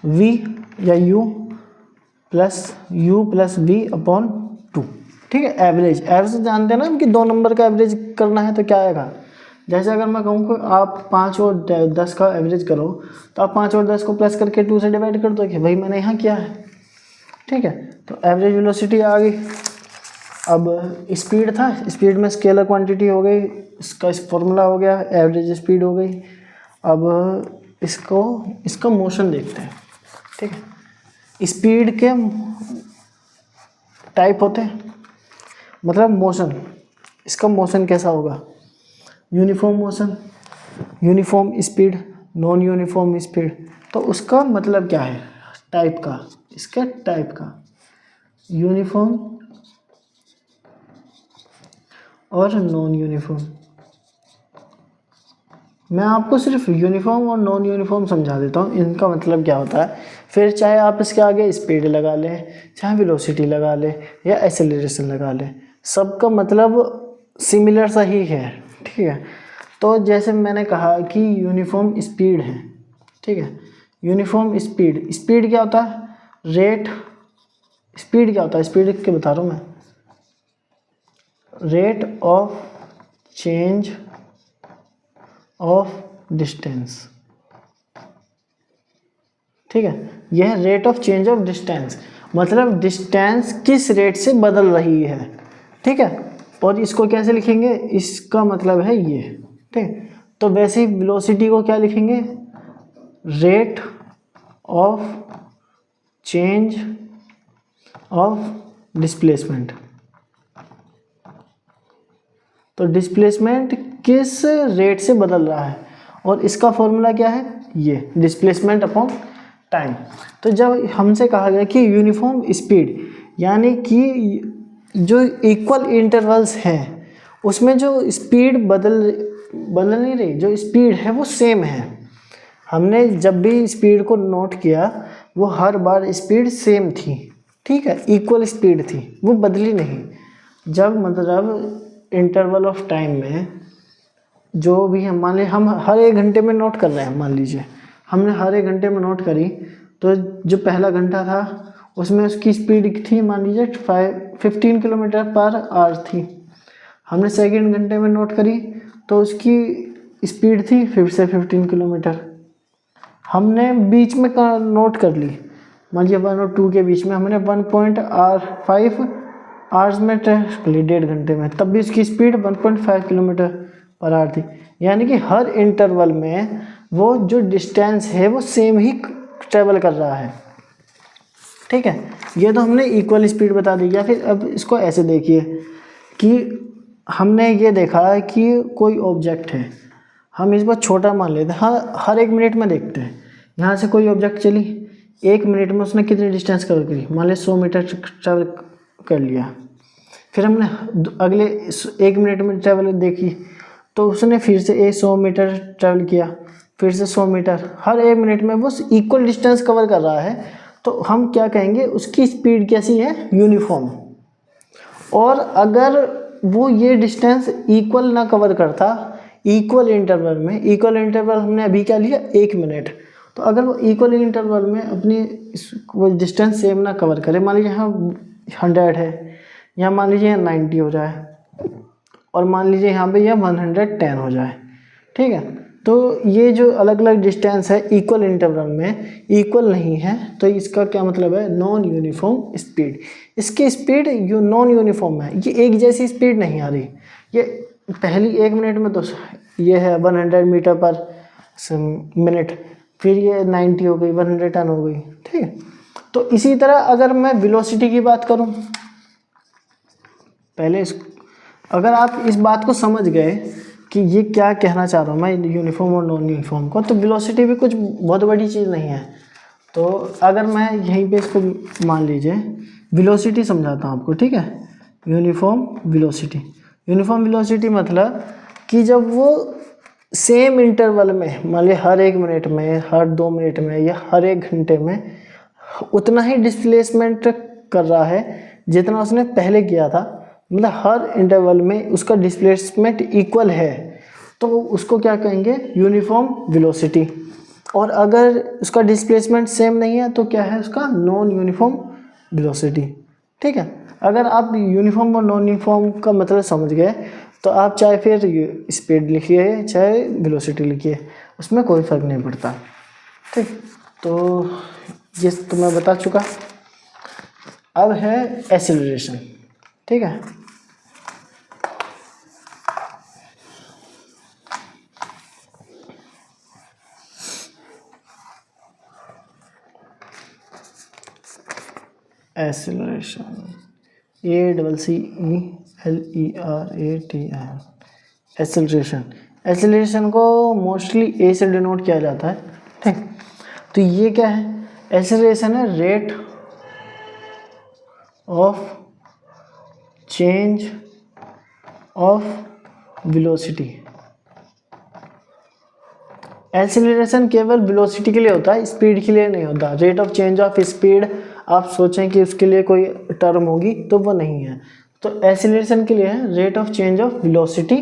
v या u प्लस v अपॉन 2, ठीक है। एवरेज जानते हैं ना हम कि 2 नंबर का एवरेज करना है तो क्या आएगा, जैसे अगर मैं कहूँ कि आप 5 और 10 का एवरेज करो तो आप 5 और 10 को प्लस करके 2 से डिवाइड कर दो कि भाई मैंने यहाँ किया है, ठीक है। तो एवरेज वेलोसिटी आ गई। अब स्पीड था, स्पीड में स्केलर क्वांटिटी हो गई, इसका फॉर्मूला हो गया, एवरेज स्पीड हो गई। अब इसका मोशन देखते हैं, ठीक है। स्पीड के टाइप होते हैं, मतलब मोशन, इसका मोशन कैसा होगा, uniform motion, uniform speed, non uniform speed. तो उसका मतलब क्या है, टाइप का, इसका टाइप का यूनिफॉर्म और नॉन यूनिफॉर्म। मैं आपको सिर्फ यूनिफॉर्म और नॉन यूनिफॉर्म समझा देता हूँ, इनका मतलब क्या होता है। फिर चाहे आप इसके आगे स्पीड लगा लें, चाहे वेलोसिटी लगा लें या एक्सेलरेशन लगा लें, सबका मतलब सिमिलर सा ही है, ठीक है। तो जैसे मैंने कहा कि यूनिफॉर्म स्पीड है, ठीक है। यूनिफॉर्म स्पीड, स्पीड क्या होता है, रेट, स्पीड क्या होता है, स्पीड के बता रहा हूँ मैं, rate of change of distance, ठीक है। यह rate of change of distance, मतलब डिस्टेंस किस रेट से बदल रही है, ठीक है। और इसको कैसे लिखेंगे, इसका मतलब है ये, ठीक। तो वैसे ही वेलोसिटी को क्या लिखेंगे, rate of change of displacement. तो डिस्प्लेसमेंट किस रेट से बदल रहा है, और इसका फॉर्मूला क्या है, ये डिस्प्लेसमेंट अपॉन टाइम। तो जब हमसे कहा गया कि यूनिफॉर्म स्पीड, यानी कि जो इक्वल इंटरवल्स हैं उसमें जो स्पीड बदल नहीं रही, जो स्पीड है वो सेम है। हमने जब भी स्पीड को नोट किया वो हर बार स्पीड सेम थी, ठीक है, इक्वल स्पीड थी, वो बदली नहीं। जब मतलब इंटरवल ऑफ टाइम में जो भी हम मान लीजिए हम हर 1 घंटे में नोट कर रहे हैं, मान लीजिए हमने हर 1 घंटे में नोट करी, तो जो पहला घंटा था उसमें उसकी स्पीड थी मान लीजिए 15 किलोमीटर पर आवर थी। हमने सेकेंड घंटे में नोट करी तो उसकी स्पीड थी फिर से 15 किलोमीटर। हमने बीच में नोट कर ली, मान लीजिए 1 और 2 के बीच में हमने 1.5 आवर्स में टेस्ट कर ली, 1.5 घंटे में, तब भी उसकी स्पीड 1.5 किलोमीटर पर आवर थी। यानी कि हर इंटरवल में वो जो डिस्टेंस है वो सेम ही ट्रेवल कर रहा है, ठीक है। ये तो हमने इक्वल स्पीड बता दी। या फिर अब इसको ऐसे देखिए कि हमने ये देखा कि कोई ऑब्जेक्ट है, हम इस बार छोटा मान लेते हैं, हाँ, हर 1 मिनट में देखते हैं, यहाँ से कोई ऑब्जेक्ट चली, 1 मिनट में उसने कितनी डिस्टेंस कवर करी, मान लीजिए 100 मीटर ट्रैवल कर लिया। फिर हमने अगले 1 मिनट में ट्रैवल देखी तो उसने फिर से 100 मीटर ट्रैवल किया, फिर से 100 मीटर, हर 1 मिनट में वो इक्वल डिस्टेंस कवर कर रहा है। तो हम क्या कहेंगे, उसकी स्पीड कैसी है, यूनिफॉर्म। और अगर वो ये डिस्टेंस इक्वल ना कवर करता इक्वल इंटरवल में, इक्वल इंटरवल हमने अभी क्या लिया 1 मिनट, तो अगर वो इक्वल इंटरवल में अपनी वो डिस्टेंस सेम ना कवर करे, मान लीजिए यहाँ 100 है, यहाँ मान लीजिए यहाँ 90 हो जाए, और मान लीजिए यहाँ पे यह 110 हो जाए, ठीक है। तो ये जो अलग अलग डिस्टेंस है इक्वल इंटरवल में इक्वल नहीं है, तो इसका क्या मतलब है, नॉन यूनिफॉर्म स्पीड। इसकी स्पीड नॉन यूनिफॉर्म है, ये एक जैसी स्पीड नहीं आ रही। ये पहली 1 मिनट में तो ये है 100 मीटर पर मिनट, फिर ये 90 हो गई, 100 टन हो गई, ठीक है। तो इसी तरह अगर मैं वेलोसिटी की बात करूं, पहले अगर आप इस बात को समझ गए कि ये क्या कहना चाह रहा हूँ मैं यूनिफॉर्म और नॉन यूनिफॉर्म को, तो वेलोसिटी भी कुछ बहुत बड़ी चीज़ नहीं है। तो अगर मैं यहीं पे इसको मान लीजिए वेलोसिटी समझाता हूँ आपको, ठीक है। यूनिफॉर्म वेलोसिटी, यूनिफॉर्म वेलोसिटी मतलब कि जब वो सेम इंटरवल में, मान लीजिए हर 1 मिनट में, हर 2 मिनट में या हर 1 घंटे में उतना ही डिस्प्लेसमेंट कर रहा है जितना उसने पहले किया था, मतलब हर इंटरवल में उसका डिस्प्लेसमेंट इक्वल है, तो उसको क्या कहेंगे, यूनिफॉर्म वेलोसिटी। और अगर उसका डिस्प्लेसमेंट सेम नहीं है तो क्या है उसका, नॉन यूनिफॉर्म वेलोसिटी, ठीक है। अगर आप यूनिफॉर्म और नॉन यूनिफॉर्म का मतलब समझ गए तो आप चाहे फिर स्पीड लिखिए चाहे वेलोसिटी लिखिए, उसमें कोई फ़र्क नहीं पड़ता, ठीक। तो ये तो मैं बता चुका। अब है एक्सेलरेशन, ठीक है। Acceleration, ACCELERATION, acceleration. एक्सेलरेशन को मोस्टली ए से डिनोट किया जाता है, ठीक। तो ये क्या है, एक्सेलरेशन है rate of change of velocity. Acceleration केवल वेलोसिटी के लिए होता है, स्पीड के लिए नहीं होता। Rate of change of speed आप सोचें कि उसके लिए कोई टर्म होगी तो वो नहीं है। तो एक्सेलरेशन के लिए है rate of change of velocity.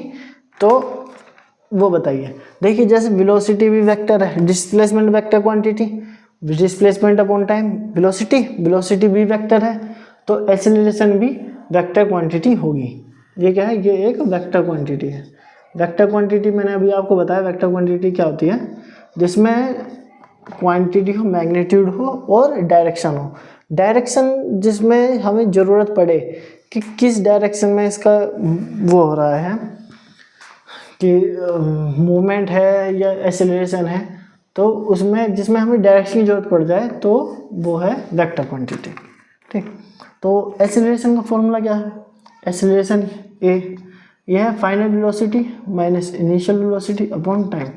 तो वो बताइए, देखिए जैसे वेलोसिटी भी वेक्टर है, displacement vector quantity, displacement upon time velocity भी वेक्टर है, तो एक्सेलरेशन भी वेक्टर क्वांटिटी होगी। ये क्या है, ये एक वेक्टर क्वांटिटी है। वेक्टर क्वांटिटी मैंने अभी आपको बताया, वेक्टर क्वांटिटी क्या होती है, जिसमें क्वांटिटी हो, मैग्नीट्यूड हो और डायरेक्शन हो। डायरेक्शन जिसमें हमें ज़रूरत पड़े कि किस डायरेक्शन में इसका वो हो रहा है, कि मूवमेंट है या एक्सेलरेशन है, तो उसमें जिसमें हमें डायरेक्शन की जरूरत पड़ जाए तो वो है वेक्टर क्वांटिटी, ठीक। तो एक्सेलरेशन का फॉर्मूला क्या है, एक्सेलरेशन यह है final velocity minus initial velocity upon time.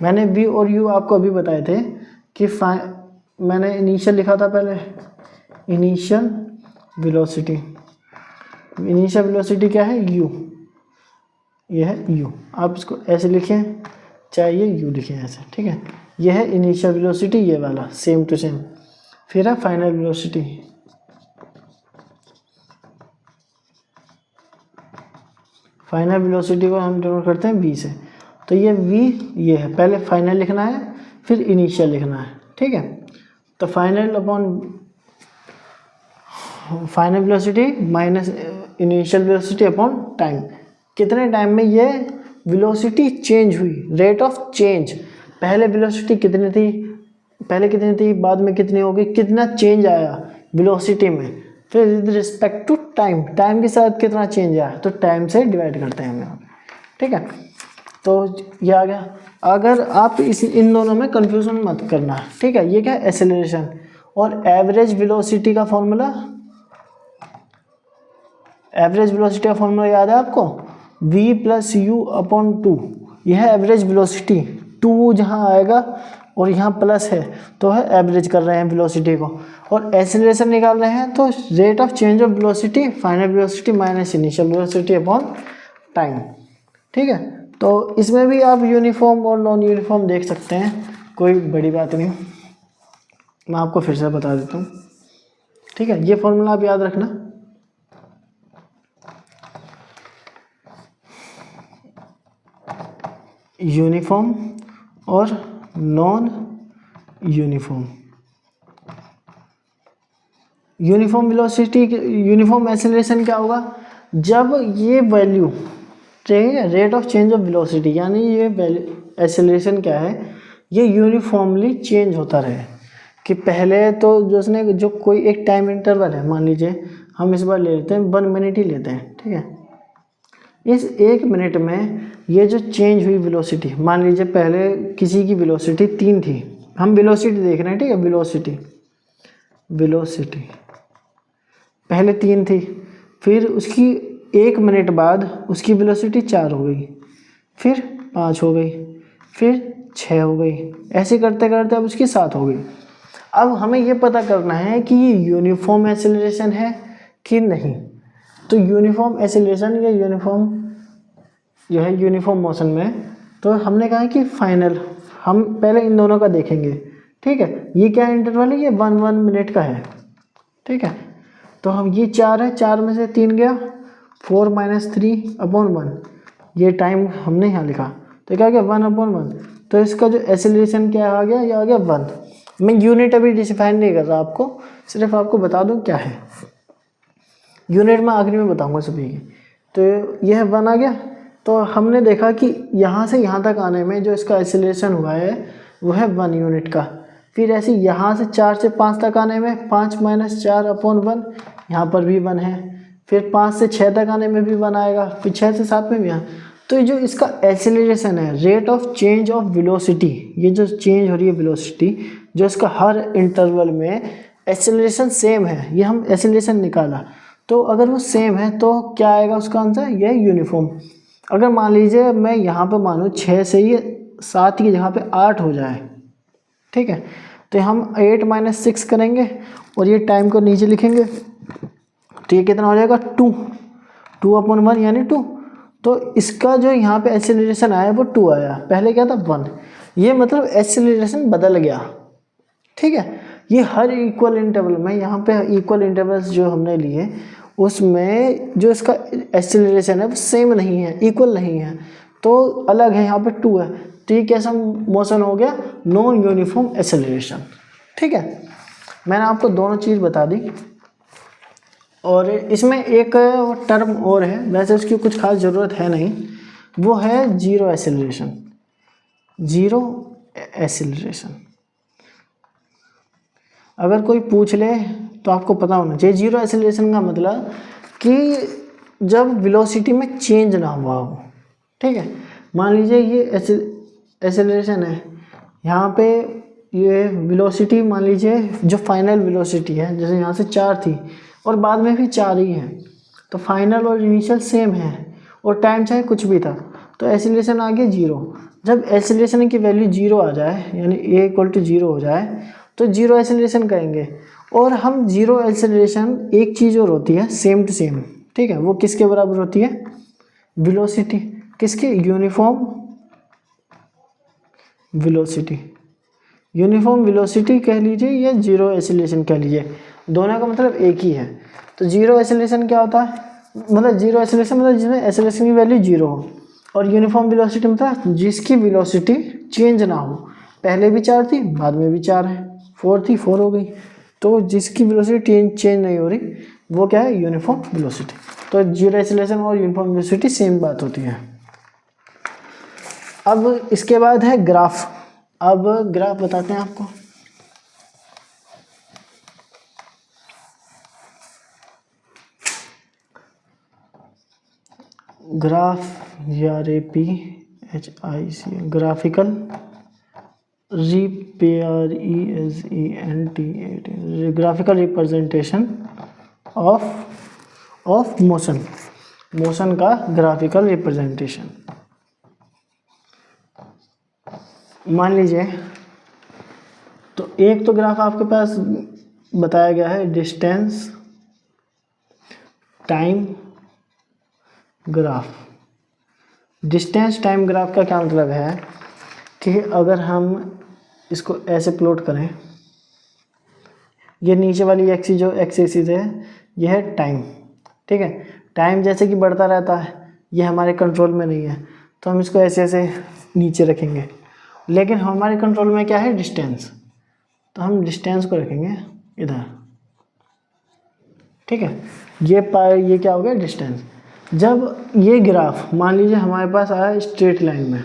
मैंने v और u आपको अभी बताए थे कि मैंने इनिशियल लिखा था पहले, इनिशियल वेलोसिटी क्या है, u, यह है u। आप इसको ऐसे लिखें चाहे ये u लिखें ऐसे, ठीक है। यह है इनिशियल वेलोसिटी, ये वाला सेम टू सेम। फिर है फाइनल वेलोसिटी, फाइनल वेलोसिटी को हम डिनोट करते हैं v से। तो ये v ये है, पहले फाइनल लिखना है फिर इनिशियल लिखना है, ठीक है। तो final velocity minus initial velocity upon time, कितने टाइम में ये वेलोसिटी चेंज हुई, रेट ऑफ चेंज। पहले वेलोसिटी कितनी थी, बाद में कितनी होगी, कितना चेंज आया वेलोसिटी में, फिर with respect to time, time के साथ कितना चेंज आया, तो टाइम से डिवाइड करते हैं हम यहाँ पे, ठीक है। तो ये आ गया। अगर आप इन दोनों में कंफ्यूजन मत करना, ठीक है। ये क्या है, एक्सेलरेशन। और एवरेज वेलोसिटी का फॉर्मूला, याद है आपको, v प्लस यू अपॉन 2। यह है एवरेज वेलोसिटी, 2 जहाँ आएगा और यहाँ प्लस है तो है एवरेज कर रहे हैं वेलोसिटी को। और एक्सेलरेशन निकाल रहे हैं तो rate of change of velocity final velocity minus initial velocity upon time, ठीक है। तो इसमें भी आप यूनिफॉर्म और नॉन यूनिफॉर्म देख सकते हैं, कोई बड़ी बात नहीं। मैं आपको फिर से बता देता हूँ, ठीक है। ये फॉर्मूला आप याद रखना, यूनिफॉर्म और non uniform. Uniform velocity, uniform acceleration क्या होगा, जब ये वैल्यू, ठीक है, rate of change of velocity, यानी ये एक्सेलरेशन क्या है, ये यूनिफॉर्मली चेंज होता रहे। कि पहले तो जो कोई एक टाइम इंटरवल है, मान लीजिए हम इस बार ले लेते हैं 1 मिनट ही लेते हैं, ठीक है। इस 1 मिनट में ये जो चेंज हुई वेलोसिटी, मान लीजिए पहले किसी की वेलोसिटी 3 थी, हम वेलोसिटी देख रहे हैं, ठीक है, वेलोसिटी पहले 3 थी, फिर उसकी 1 मिनट बाद उसकी वेलोसिटी 4 हो गई, फिर 5 हो गई, फिर 6 हो गई, ऐसे करते करते अब उसकी 7 हो गई। अब हमें ये पता करना है कि ये यूनिफॉर्म एक्सेलरेशन है कि नहीं। तो यूनिफॉर्म एक्सेलरेशन या यूनिफॉर्म जो है यूनिफॉर्म मोशन में, तो हमने कहा है कि फाइनल, हम पहले इन दोनों का देखेंगे, ठीक है। ये क्या इंटरवल है, ये 1 मिनट का है, ठीक है। तो हम ये 4 है, 4 में से 3 गया, 4 - 3/1, ये टाइम हमने यहाँ लिखा, तो क्या गया 1/1। तो इसका जो एक्सेलरेशन क्या आ गया, ये आ गया 1। मैं यूनिट अभी डिफाइन नहीं कर रहा आपको, सिर्फ आपको बता दूं क्या है, यूनिट में आखिरी में बताऊंगा सभी की। तो यह 1 आ गया। तो हमने देखा कि यहाँ से यहाँ तक आने में जो इसका एक्सेलरेशन हुआ है वो है 1 यूनिट का। फिर ऐसे यहाँ से 4 से 5 तक आने में 5 - 4/1, यहाँ पर भी 1 है। फिर 5 से 6 तक आने में भी 1 आएगा, फिर 6 से 7 में भी यहाँ। तो जो इसका एक्सेलरेशन है, rate of change of velocity, ये जो चेंज हो रही है वेलोसिटी, जो इसका हर इंटरवल में एक्सेलरेशन सेम है, ये हम एक्सेलरेशन निकाला। तो अगर वो सेम है तो क्या आएगा उसका आंसर, ये यूनिफॉर्म। अगर मान लीजिए मैं यहाँ पे मानूँ 6 से ये 7 की जगह पे 8 हो जाए, ठीक है, तो हम 8 - 6 करेंगे और ये टाइम को नीचे लिखेंगे, तो ये कितना हो जाएगा 2/1 यानी 2। तो इसका जो यहाँ पे एक्सेलरेशन आया वो 2 आया, पहले क्या था 1। ये मतलब एक्सेलरेशन बदल गया, ठीक है। ये हर इक्वल इंटरवल में, यहाँ पे इक्वल इंटरवल्स जो हमने लिए उसमें जो इसका एक्सेलरेशन है वो सेम नहीं है, इक्वल नहीं है, तो अलग है, यहाँ पे 2 है। तो ये कैसा मोशन हो गया, नॉन यूनिफॉर्म एक्सेलरेशन, ठीक है। मैंने आपको दोनों चीज़ बता दी। और इसमें एक टर्म और है, वैसे उसकी कुछ खास ज़रूरत है नहीं, वो है जीरो एक्सेलरेशन। जीरो एक्सेलरेशन अगर कोई पूछ ले तो आपको पता होना चाहिए। जीरो एक्सेलरेशन का मतलब कि जब वेलोसिटी में चेंज ना हुआ हो, ठीक है। मान लीजिए ये एक्सेलरेशन है, यहाँ पे ये वेलोसिटी मान लीजिए जो फाइनल वेलोसिटी है, जैसे यहाँ से 4 थी और बाद में भी 4 ही है, तो फाइनल और इनिशियल सेम है और टाइम चाहे कुछ भी था, तो एक्सेलरेशन आ गया 0। जब एक्सेलरेशन की वैल्यू 0 आ जाए, यानी a = 0 हो जाए, तो जीरो एक्सेलरेशन करेंगे। और हम जीरो एक्सेलरेशन, एक चीज़ और होती है सेम टू सेम, ठीक है, वो किसके बराबर होती है, वेलोसिटी, किसके, यूनिफॉर्म वेलोसिटी। यूनिफॉर्म वेलोसिटी कह लीजिए या जीरो एक्सेलरेशन कह लीजिए, दोनों का मतलब एक ही है। तो जीरो एक्सेलरेशन क्या होता है, मतलब जीरो एक्सेलरेशन मतलब जिसमें एक्सेलरेशन की वैल्यू 0 हो, और यूनिफॉर्म वेलोसिटी मतलब जिसकी वेलोसिटी चेंज ना हो, पहले भी 4 थी बाद में भी 4 है, 4 थी 4 हो गई, तो जिसकी वेलोसिटी चेंज नहीं हो रही वो क्या है, यूनिफॉर्म वेलोसिटी। तो जीरो एक्सेलरेशन और यूनिफॉर्म वेलोसिटी सेम बात होती है। अब इसके बाद है ग्राफ। अब ग्राफ बताते हैं आपको। ग्राफ या RAPHIC, graphical graphical representation of motion, motion का ग्राफिकल रिप्रेजेंटेशन। मान लीजिए तो एक तो ग्राफ आपके पास बताया गया है, distance time graph. Distance time graph का क्या मतलब है कि अगर हम इसको ऐसे प्लॉट करें, ये नीचे वाली एक्सिस जो एक्सिस है ये है टाइम, ठीक है। टाइम जैसे कि बढ़ता रहता है, ये हमारे कंट्रोल में नहीं है, तो हम इसको ऐसे ऐसे नीचे रखेंगे। लेकिन हमारे कंट्रोल में क्या है, डिस्टेंस, तो हम डिस्टेंस को रखेंगे इधर, ठीक है। ये क्या हो गया, डिस्टेंस। जब ये ग्राफ मान लीजिए हमारे पास आया स्ट्रेट लाइन में,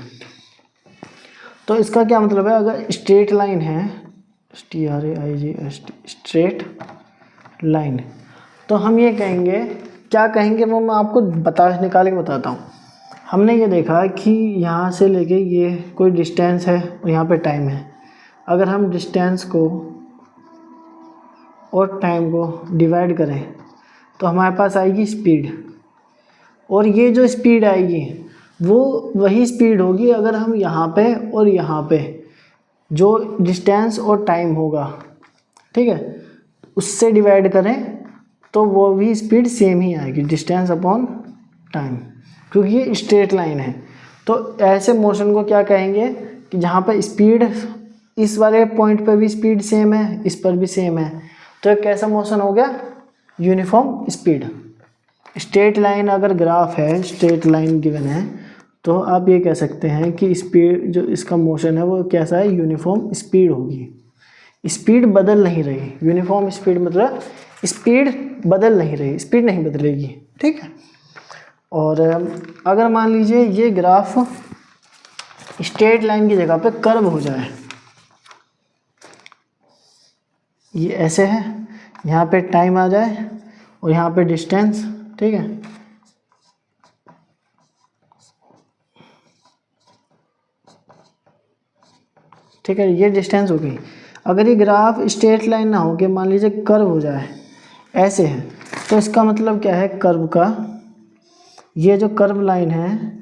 तो इसका क्या मतलब है, अगर स्ट्रेट लाइन है, STRAIGST, स्ट्रेट लाइन, तो हम ये कहेंगे क्या कहेंगे वो मैं आपको निकाल के बताता हूँ। हमने ये देखा कि यहाँ से लेके ये कोई डिस्टेंस है और यहाँ पे टाइम है। अगर हम डिस्टेंस को और टाइम को डिवाइड करें तो हमारे पास आएगी स्पीड, और ये जो स्पीड आएगी वो वही स्पीड होगी अगर हम यहाँ पे और यहाँ पे जो डिस्टेंस और टाइम होगा, ठीक है, उससे डिवाइड करें तो वो भी स्पीड सेम ही आएगी, डिस्टेंस अपॉन टाइम, क्योंकि ये स्ट्रेट लाइन है। तो ऐसे मोशन को क्या कहेंगे कि जहाँ पर स्पीड इस वाले पॉइंट पर भी स्पीड सेम है, इस पर भी सेम है, तो एक कैसा मोशन हो गया, यूनिफॉर्म स्पीड। स्ट्रेट लाइन अगर ग्राफ है, स्ट्रेट लाइन गिवन है, तो आप ये कह सकते हैं कि स्पीड जो इसका मोशन है वो कैसा है, यूनिफॉर्म स्पीड होगी। स्पीड बदल नहीं रही, यूनिफॉर्म स्पीड मतलब स्पीड बदल नहीं रही, स्पीड नहीं बदलेगी, ठीक है। और अगर मान लीजिए ये ग्राफ स्ट्रेट लाइन की जगह पे कर्व हो जाए, ये ऐसे है, यहाँ पे टाइम आ जाए और यहाँ पे डिस्टेंस, ठीक है, ठीक है, ये डिस्टेंस हो गई। अगर ये ग्राफ स्ट्रेट लाइन ना हो के मान लीजिए कर्व हो जाए, ऐसे है, तो इसका मतलब क्या है, कर्व का ये जो कर्व लाइन है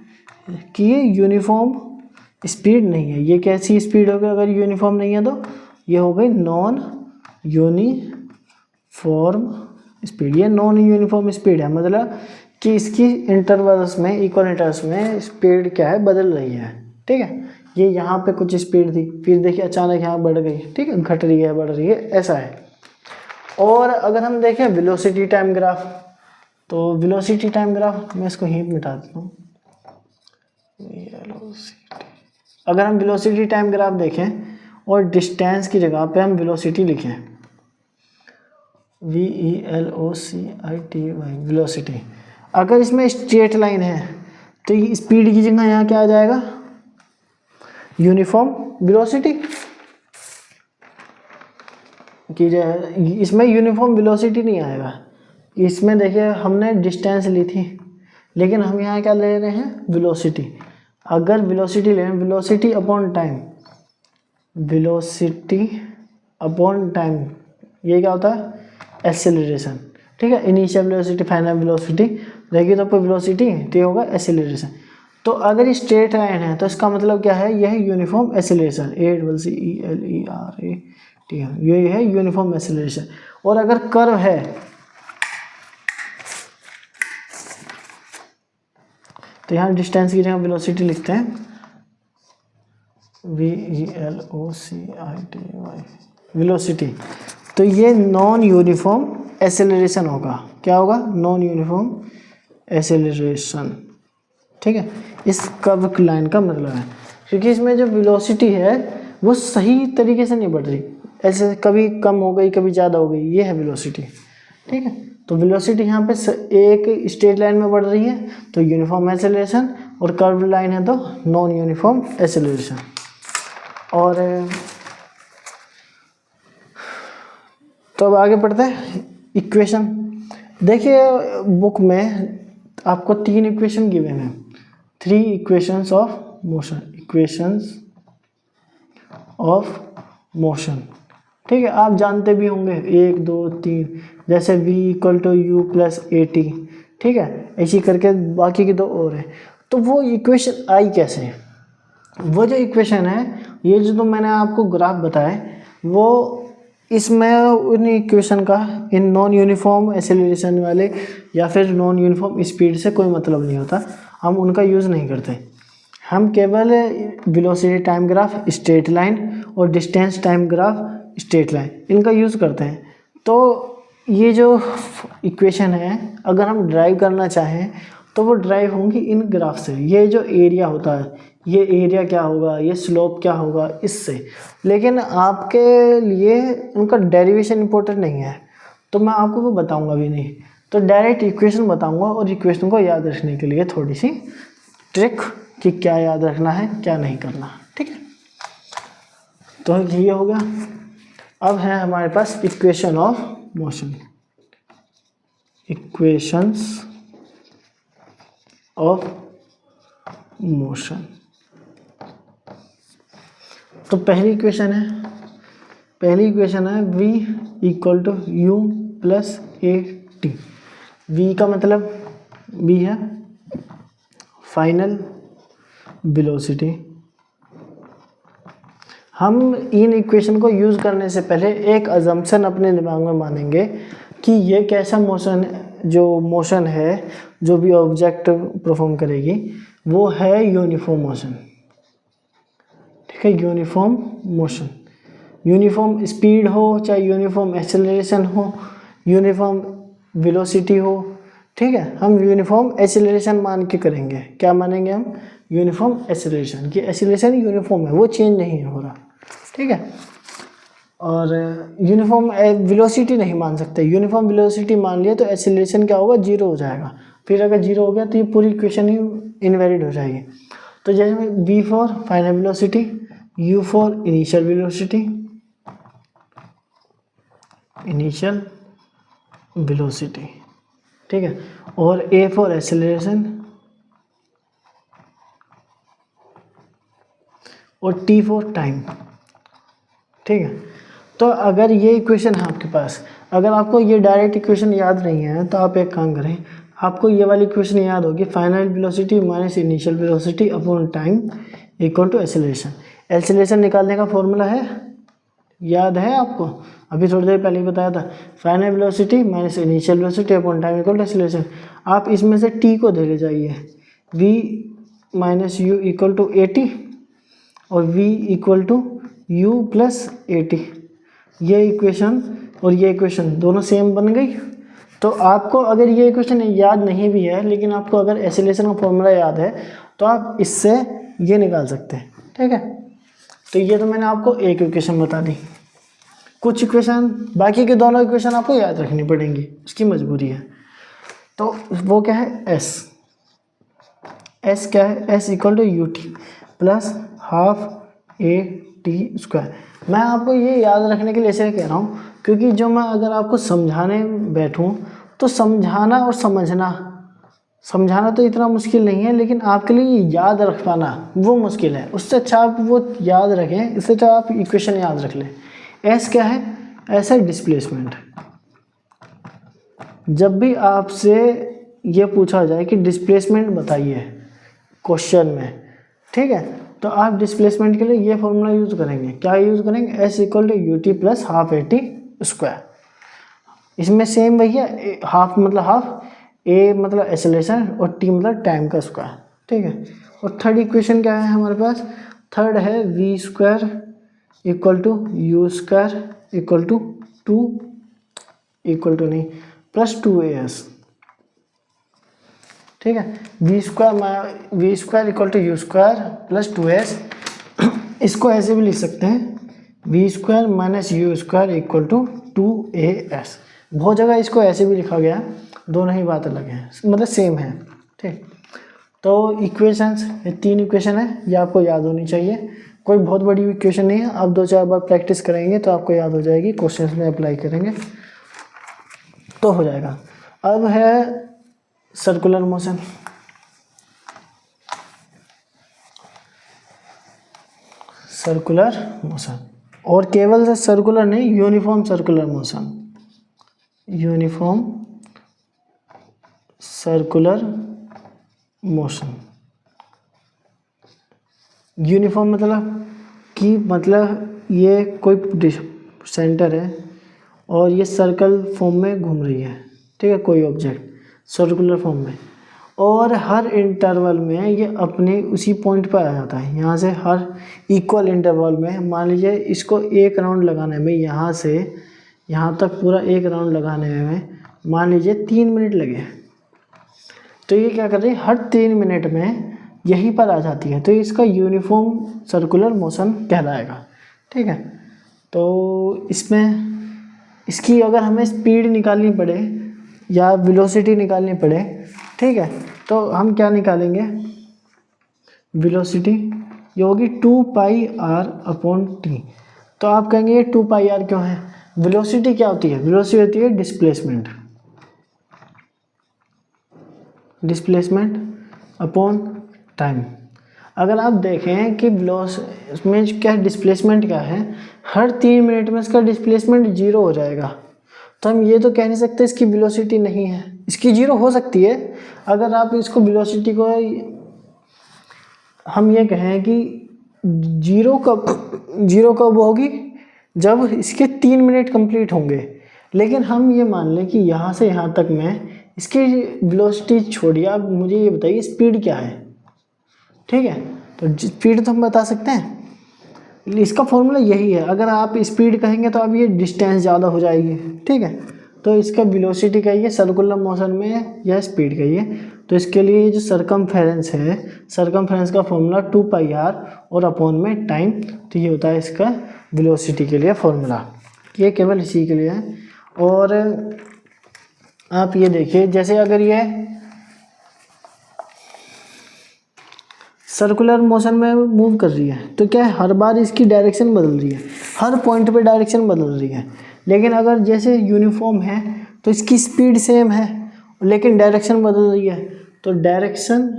कि ये यूनिफॉर्म स्पीड नहीं है। ये कैसी स्पीड होगी अगर यूनिफॉर्म नहीं है, तो ये हो गई नॉन यूनिफॉर्म स्पीड। ये नॉन यूनिफॉर्म स्पीड है, मतलब कि इसकी इंटरवल्स में, इक्वल इंटरवल्स में स्पीड क्या है, बदल रही है, ठीक है। ये यहाँ पे कुछ स्पीड थी, फिर देखिए अचानक यहाँ बढ़ गई, ठीक है, घट रही है, बढ़ रही है, ऐसा है। और अगर हम देखें वेलोसिटी टाइम ग्राफ, तो वेलोसिटी टाइम ग्राफ, मैं इसको ही मिटा देता हूँ। अगर हम वेलोसिटी टाइम ग्राफ देखें और डिस्टेंस की जगह पे हम वेलोसिटी लिखें, VELOCITY, वेलोसिटी। अगर इसमें स्ट्रेट लाइन है तो ये स्पीड की जगह यहाँ क्या आ जाएगा, यूनिफॉर्म वेलोसिटी की जगह। इसमें यूनिफॉर्म वेलोसिटी नहीं आएगा। इसमें देखिए हमने डिस्टेंस ली थी, लेकिन हम यहाँ क्या ले रहे हैं, वेलोसिटी। अगर वेलोसिटी ले, velocity upon time, velocity upon time, ये क्या होता है, एक्सेलरेशन, ठीक है। इनिशियल वेलोसिटी, फाइनल वेलोसिटी रहेगी तो पर वेलोसिटी, तो ये होगा एक्सेलरेशन। तो अगर स्ट्रेट लाइन है तो इसका मतलब क्या है, यह है यूनिफॉर्म एक्सेलरेशन, ACCELERATION, ये है यूनिफॉर्म एक्सेलरेशन। और अगर कर्व है तो यहाँ डिस्टेंस की जगह वेलोसिटी लिखते हैं, VELOCITY, वेलोसिटी। तो ये नॉन यूनिफॉर्म एक्सेलरेशन होगा। क्या होगा, नॉन यूनिफॉर्म एक्सेलरेशन, ठीक है। इस कर्व लाइन का मतलब है, क्योंकि इसमें जो वेलोसिटी है वो सही तरीके से नहीं बढ़ रही, ऐसे कभी कम हो गई, कभी ज़्यादा हो गई, ये है वेलोसिटी, ठीक है। तो वेलोसिटी यहाँ पे एक स्ट्रेट लाइन में बढ़ रही है तो यूनिफॉर्म एक्सेलरेशन, और कर्व लाइन है तो नॉन यूनिफॉर्म एक्सेलरेशन। और तो अब आगे पढ़ते हैं इक्वेशन। देखिए बुक में आपको 3 इक्वेशन गिवन है, 3 equations of motion, equations of motion, ठीक है। आप जानते भी होंगे 1 2 3, जैसे V = U + AT, ठीक है, ऐसी करके बाकी की 2 और है। तो वो इक्वेशन आई कैसे, वो जो इक्वेशन है, ये जो तो मैंने आपको ग्राफ बताया, वो इसमें उन इक्वेशन का इन नॉन यूनिफॉर्म एक्सेलरेशन वाले या फिर नॉन यूनिफॉर्म स्पीड से कोई मतलब नहीं होता, हम उनका यूज़ नहीं करते। हम केवल velocity time graph, straight line, और distance time graph, straight line, इनका यूज़ करते हैं। तो ये जो इक्वेशन है अगर हम ड्राइव करना चाहें तो वो ड्राइव होंगी इन ग्राफ से। ये जो एरिया होता है, ये एरिया क्या होगा, ये स्लोप क्या होगा, इससे। लेकिन आपके लिए उनका डेरिवेशन इंपॉर्टेंट नहीं है, तो मैं आपको वो बताऊंगा भी नहीं, तो डायरेक्ट इक्वेशन बताऊंगा। और इक्वेशन को याद रखने के लिए थोड़ी सी ट्रिक कि क्या याद रखना है, क्या नहीं करना, ठीक है। तो ये हो गया। अब है हमारे पास equation of motion. Equations of motion. तो पहली इक्वेशन है v equal to u plus a t. v का मतलब v है फाइनल वेलोसिटी। हम इन इक्वेशन को यूज़ करने से पहले एक अजम्पशन अपने दिमाग में मानेंगे कि ये कैसा मोशन है जो भी ऑब्जेक्ट परफॉर्म करेगी वो है यूनिफॉर्म मोशन। ठीक है, यूनिफॉर्म मोशन, यूनिफॉर्म स्पीड हो चाहे यूनिफॉर्म एक्सेलरेशन हो, यूनिफॉर्म वेलोसिटी हो। ठीक है, हम यूनिफॉर्म एक्सेलरेशन मान के करेंगे। क्या मानेंगे हम? यूनिफॉर्म एक्सेलरेशन, कि एक्सेलरेशन यूनिफॉर्म है, वो चेंज नहीं हो रहा। ठीक है, और यूनिफॉर्म वेलोसिटी नहीं मान सकते। यूनिफॉर्म वेलोसिटी मान लिया तो एक्सेलरेशन क्या होगा? जीरो हो जाएगा। फिर अगर जीरो हो गया तो ये पूरी इक्वेशन ही इनवैलिड हो जाएगी। तो जैसे v for final velocity, u for initial velocity, ठीक है, और a फॉर एक्सेलरेशन और t फॉर टाइम। ठीक है, तो अगर ये इक्वेशन है आपके पास, अगर आपको ये डायरेक्ट इक्वेशन याद नहीं है तो आप एक काम करें, आपको ये वाली इक्वेशन याद होगी, final velocity minus initial velocity upon time equal to acceleration. Acceleration निकालने का फॉर्मूला है, याद है आपको? अभी थोड़ी देर पहले ही बताया था, final velocity minus initial velocity upon time equal to acceleration. आप इसमें से t को दे ले जाइए, v minus u equal to a t और v equal to u plus a t. ये इक्वेशन और ये इक्वेशन दोनों सेम बन गई। तो आपको अगर ये इक्वेशन याद नहीं भी है, लेकिन आपको अगर एक्सेलरेशन का फॉर्मूला याद है तो आप इससे ये निकाल सकते हैं। ठीक है, तो ये तो मैंने आपको एक इक्वेशन बता दी। कुछ इक्वेशन, बाकी के दोनों इक्वेशन आपको याद रखनी पड़ेंगी, उसकी मजबूरी है। तो वो क्या है? एस क्या है? S equal to u t plus half a t square. मैं आपको ये याद रखने के लिए ऐसे कह रहा हूँ क्योंकि जो मैं अगर आपको समझाने बैठूँ तो समझाना और समझाना तो इतना मुश्किल नहीं है, लेकिन आपके लिए याद रख पाना वो मुश्किल है। उससे अच्छा आप वो याद रखें, इससे अच्छा आप इक्वेशन याद रख लें। एस क्या है? एस है डिस्प्लेसमेंट। जब भी आपसे ये पूछा जाए कि डिस्प्लेसमेंट बताइए क्वेश्चन में, ठीक है, तो आप डिस्प्लेसमेंट के लिए ये फॉर्मूला यूज़ करेंगे। क्या यूज़ करेंगे? S equal to u t plus half a t square. इसमें सेम भैया, हाफ मतलब हाफ, ए मतलब एक्सेलरेशन और टी मतलब टाइम का स्क्वायर। ठीक है, और थर्ड इक्वेशन क्या है हमारे पास? थर्ड है v square equal to u square equal to plus 2as। ठीक है, v square equal to u square plus 2s। इसको ऐसे भी लिख सकते हैं, v square minus u square equal to 2as। बहुत जगह इसको ऐसे भी लिखा गया, दोनों ही बात अलग है, मतलब सेम है। ठीक, तो इक्वेशंस, ये 3 इक्वेशन है, ये आपको याद होनी चाहिए। कोई बहुत बड़ी इक्वेशन नहीं है, आप 2-4 बार प्रैक्टिस करेंगे तो आपको याद हो जाएगी, क्वेश्चंस में अप्लाई करेंगे तो हो जाएगा। अब है सर्कुलर मोशन। और केवल सर्कुलर नहीं, यूनिफॉर्म सर्कुलर मोशन। यूनिफॉर्म मतलब ये कोई सेंटर है और ये सर्कल फॉर्म में घूम रही है। ठीक है, कोई ऑब्जेक्ट सर्कुलर फॉर्म में, और हर इंटरवल में ये अपने उसी पॉइंट पर आ जाता है। यहाँ से हर इक्वल इंटरवल में, मान लीजिए इसको एक राउंड लगाने में, यहाँ से यहाँ तक पूरा एक राउंड लगाने में मान लीजिए 3 मिनट लगे, तो ये क्या कर रही है? हर 3 मिनट में यहीं पर आ जाती है, तो इसका यूनिफॉर्म सर्कुलर मोशन कहलाएगा। ठीक है, तो इसमें इसकी अगर हमें स्पीड निकालनी पड़े या वेलोसिटी निकालनी पड़े, ठीक है, तो हम क्या निकालेंगे? वेलोसिटी ये होगी 2πr/t। तो आप कहेंगे ये 2πr क्यों है? वेलोसिटी क्या होती है? वेलोसिटी होती है डिस्प्लेसमेंट। Displacement upon time. अगर आप देखें कि इसमें क्या डिस्प्लेसमेंट क्या है, हर 3 मिनट में इसका डिस्प्लेसमेंट 0 हो जाएगा। तो हम ये तो कह नहीं सकते इसकी वेलोसिटी नहीं है, इसकी 0 हो सकती है। अगर आप इसको वेलोसिटी को हम ये कहें कि 0 कब होगी, जब इसके 3 मिनट कंप्लीट होंगे। लेकिन हम ये मान लें कि यहाँ से यहाँ तक मैं इसकी वेलोसिटी छोड़िए, आप मुझे ये बताइए स्पीड क्या है। ठीक है, तो स्पीड तो हम बता सकते हैं, इसका फॉर्मूला यही है। अगर आप स्पीड कहेंगे तो अब ये डिस्टेंस ज़्यादा हो जाएगी। ठीक है, तो इसका वेलोसिटी कहिए सर्कुलर मोशन में या स्पीड कहिए। तो इसके लिए ये जो सरकमफेरेंस है, सरकमफेरेंस का फॉर्मूला 2πr और अपॉन में टाइम, तो ये होता है इसका वेलोसिटी के लिए फॉर्मूला। ये केवल इसी के लिए है। और आप ये देखिए, जैसे अगर ये सर्कुलर मोशन में मूव कर रही है तो क्या है, हर बार इसकी डायरेक्शन बदल रही है, हर पॉइंट पे डायरेक्शन बदल रही है। लेकिन अगर जैसे यूनिफॉर्म है तो इसकी स्पीड सेम है लेकिन डायरेक्शन बदल रही है, तो direction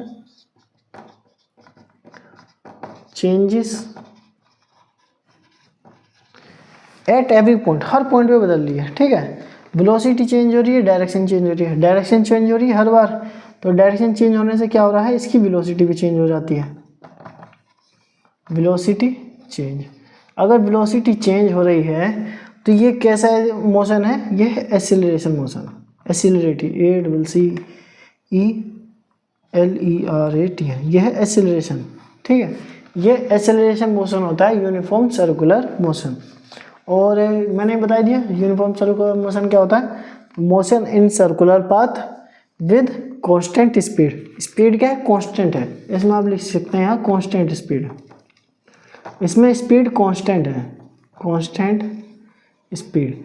changes at every point, her point पे बदल रही है। ठीक है, वेलोसिटी चेंज हो रही है, डायरेक्शन चेंज हो रही है, डायरेक्शन चेंज हो रही है हर बार, तो डायरेक्शन चेंज होने से क्या हो रहा है, इसकी वेलोसिटी भी चेंज हो जाती है। वेलोसिटी चेंज, अगर वेलोसिटी चेंज हो रही है तो ये कैसा मोशन है, ये है एक्सीलरेशन मोशन, एक्सीलरेटिव, ACCELERAT है, ये है एक्सीलरेशन। ठीक है, ये एक्सीलरेशन मोशन होता है यूनिफॉर्म सर्कुलर मोशन। और मैंने बता दिया यूनिफॉर्म सर्कुलर मोशन क्या होता है, motion in circular path with constant speed. Speed क्या है, कांस्टेंट है, इसमें आप लिख सकते हैं यहाँ कांस्टेंट स्पीड, इसमें स्पीड कांस्टेंट है, कांस्टेंट स्पीड।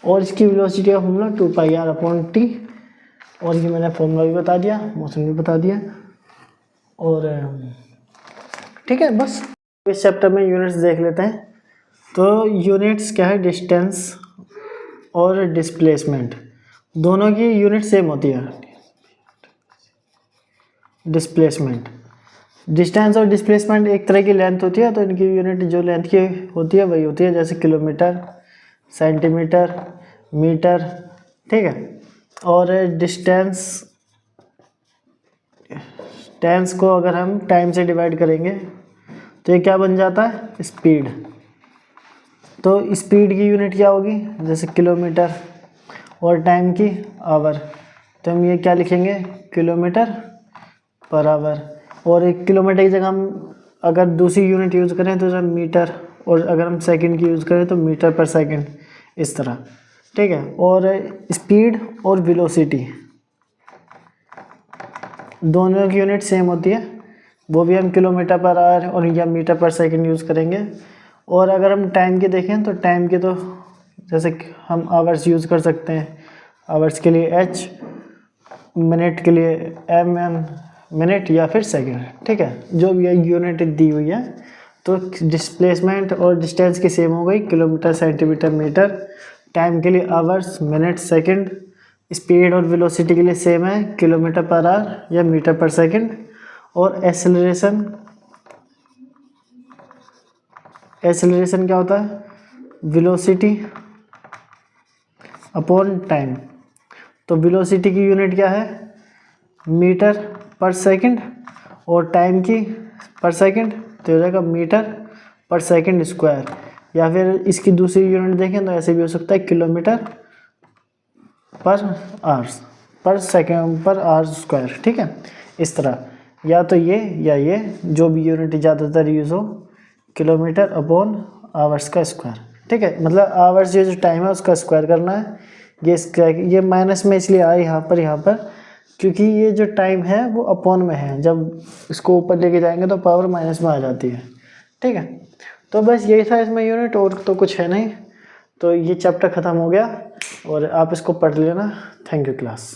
और इसकी वेलोसिटी का फॉर्मूला 2πr/t, और ये मैंने फॉर्मूला भी बता दिया, मोशन भी बता दिया। और ठीक है, बस इस चैप्टर में यूनिट्स देख लेते हैं। तो यूनिट्स क्या है, डिस्टेंस और डिस्प्लेसमेंट, दोनों की यूनिट सेम होती है। डिस्प्लेसमेंट, डिस्टेंस और डिस्प्लेसमेंट एक तरह की लेंथ होती है, तो इनकी यूनिट जो लेंथ की होती है वही होती है, जैसे किलोमीटर, सेंटीमीटर, मीटर। ठीक है, और डिस्टेंस को अगर हम टाइम से डिवाइड करेंगे तो ये क्या बन जाता है, स्पीड। तो स्पीड की यूनिट क्या होगी, जैसे किलोमीटर, और टाइम की आवर, तो हम ये क्या लिखेंगे, किलोमीटर पर आवर। और 1 किलोमीटर की जगह हम अगर दूसरी यूनिट यूज़ करें तो जब मीटर, और अगर हम सेकंड की यूज़ करें तो मीटर पर सेकंड, इस तरह। ठीक है, और स्पीड और वेलोसिटी दोनों की यूनिट सेम होती है, वो भी हम किलोमीटर पर आवर और या मीटर पर सेकंड यूज़ करेंगे। और अगर हम टाइम की देखें तो टाइम के तो जैसे हम आवर्स यूज़ कर सकते हैं, आवर्स के लिए H, मिनट के लिए MN, मिनट या फिर सेकंड। ठीक है, जो भी यूनिट दी हुई है। तो डिस्प्लेसमेंट और डिस्टेंस की सेम हो गई, किलोमीटर, सेंटीमीटर, मीटर। टाइम के लिए आवर्स, मिनट, सेकंड। स्पीड और वेलोसिटी के लिए सेम है, किलोमीटर पर आवर या मीटर पर सेकंड। और एक्सेलरेशन क्या होता है, वेलोसिटी अपॉन टाइम। तो वेलोसिटी की यूनिट क्या है, मीटर पर सेकंड, और टाइम की पर सेकंड, तो हो जाएगा मीटर पर सेकंड स्क्वायर। या फिर इसकी दूसरी यूनिट देखें तो ऐसे भी हो सकता है, किलोमीटर पर आवर्स पर सेकंड पर आवर्स स्क्वायर। ठीक है, इस तरह, या तो ये या ये, जो भी यूनिट ज़्यादातर यूज़ हो, किलोमीटर अपॉन आवर्स का स्क्वायर। ठीक है, मतलब आवर्स जो टाइम है उसका स्क्वायर करना है। ये माइनस में इसलिए आया यहाँ पर क्योंकि ये जो टाइम है वो अपॉन में है, जब इसको ऊपर लेके जाएंगे तो पावर माइनस में आ जाती है। ठीक है, तो बस यही था इसमें यूनिट, और तो कुछ है नहीं। तो ये चैप्टर ख़त्म हो गया और आप इसको पढ़ लेना। Thank you class.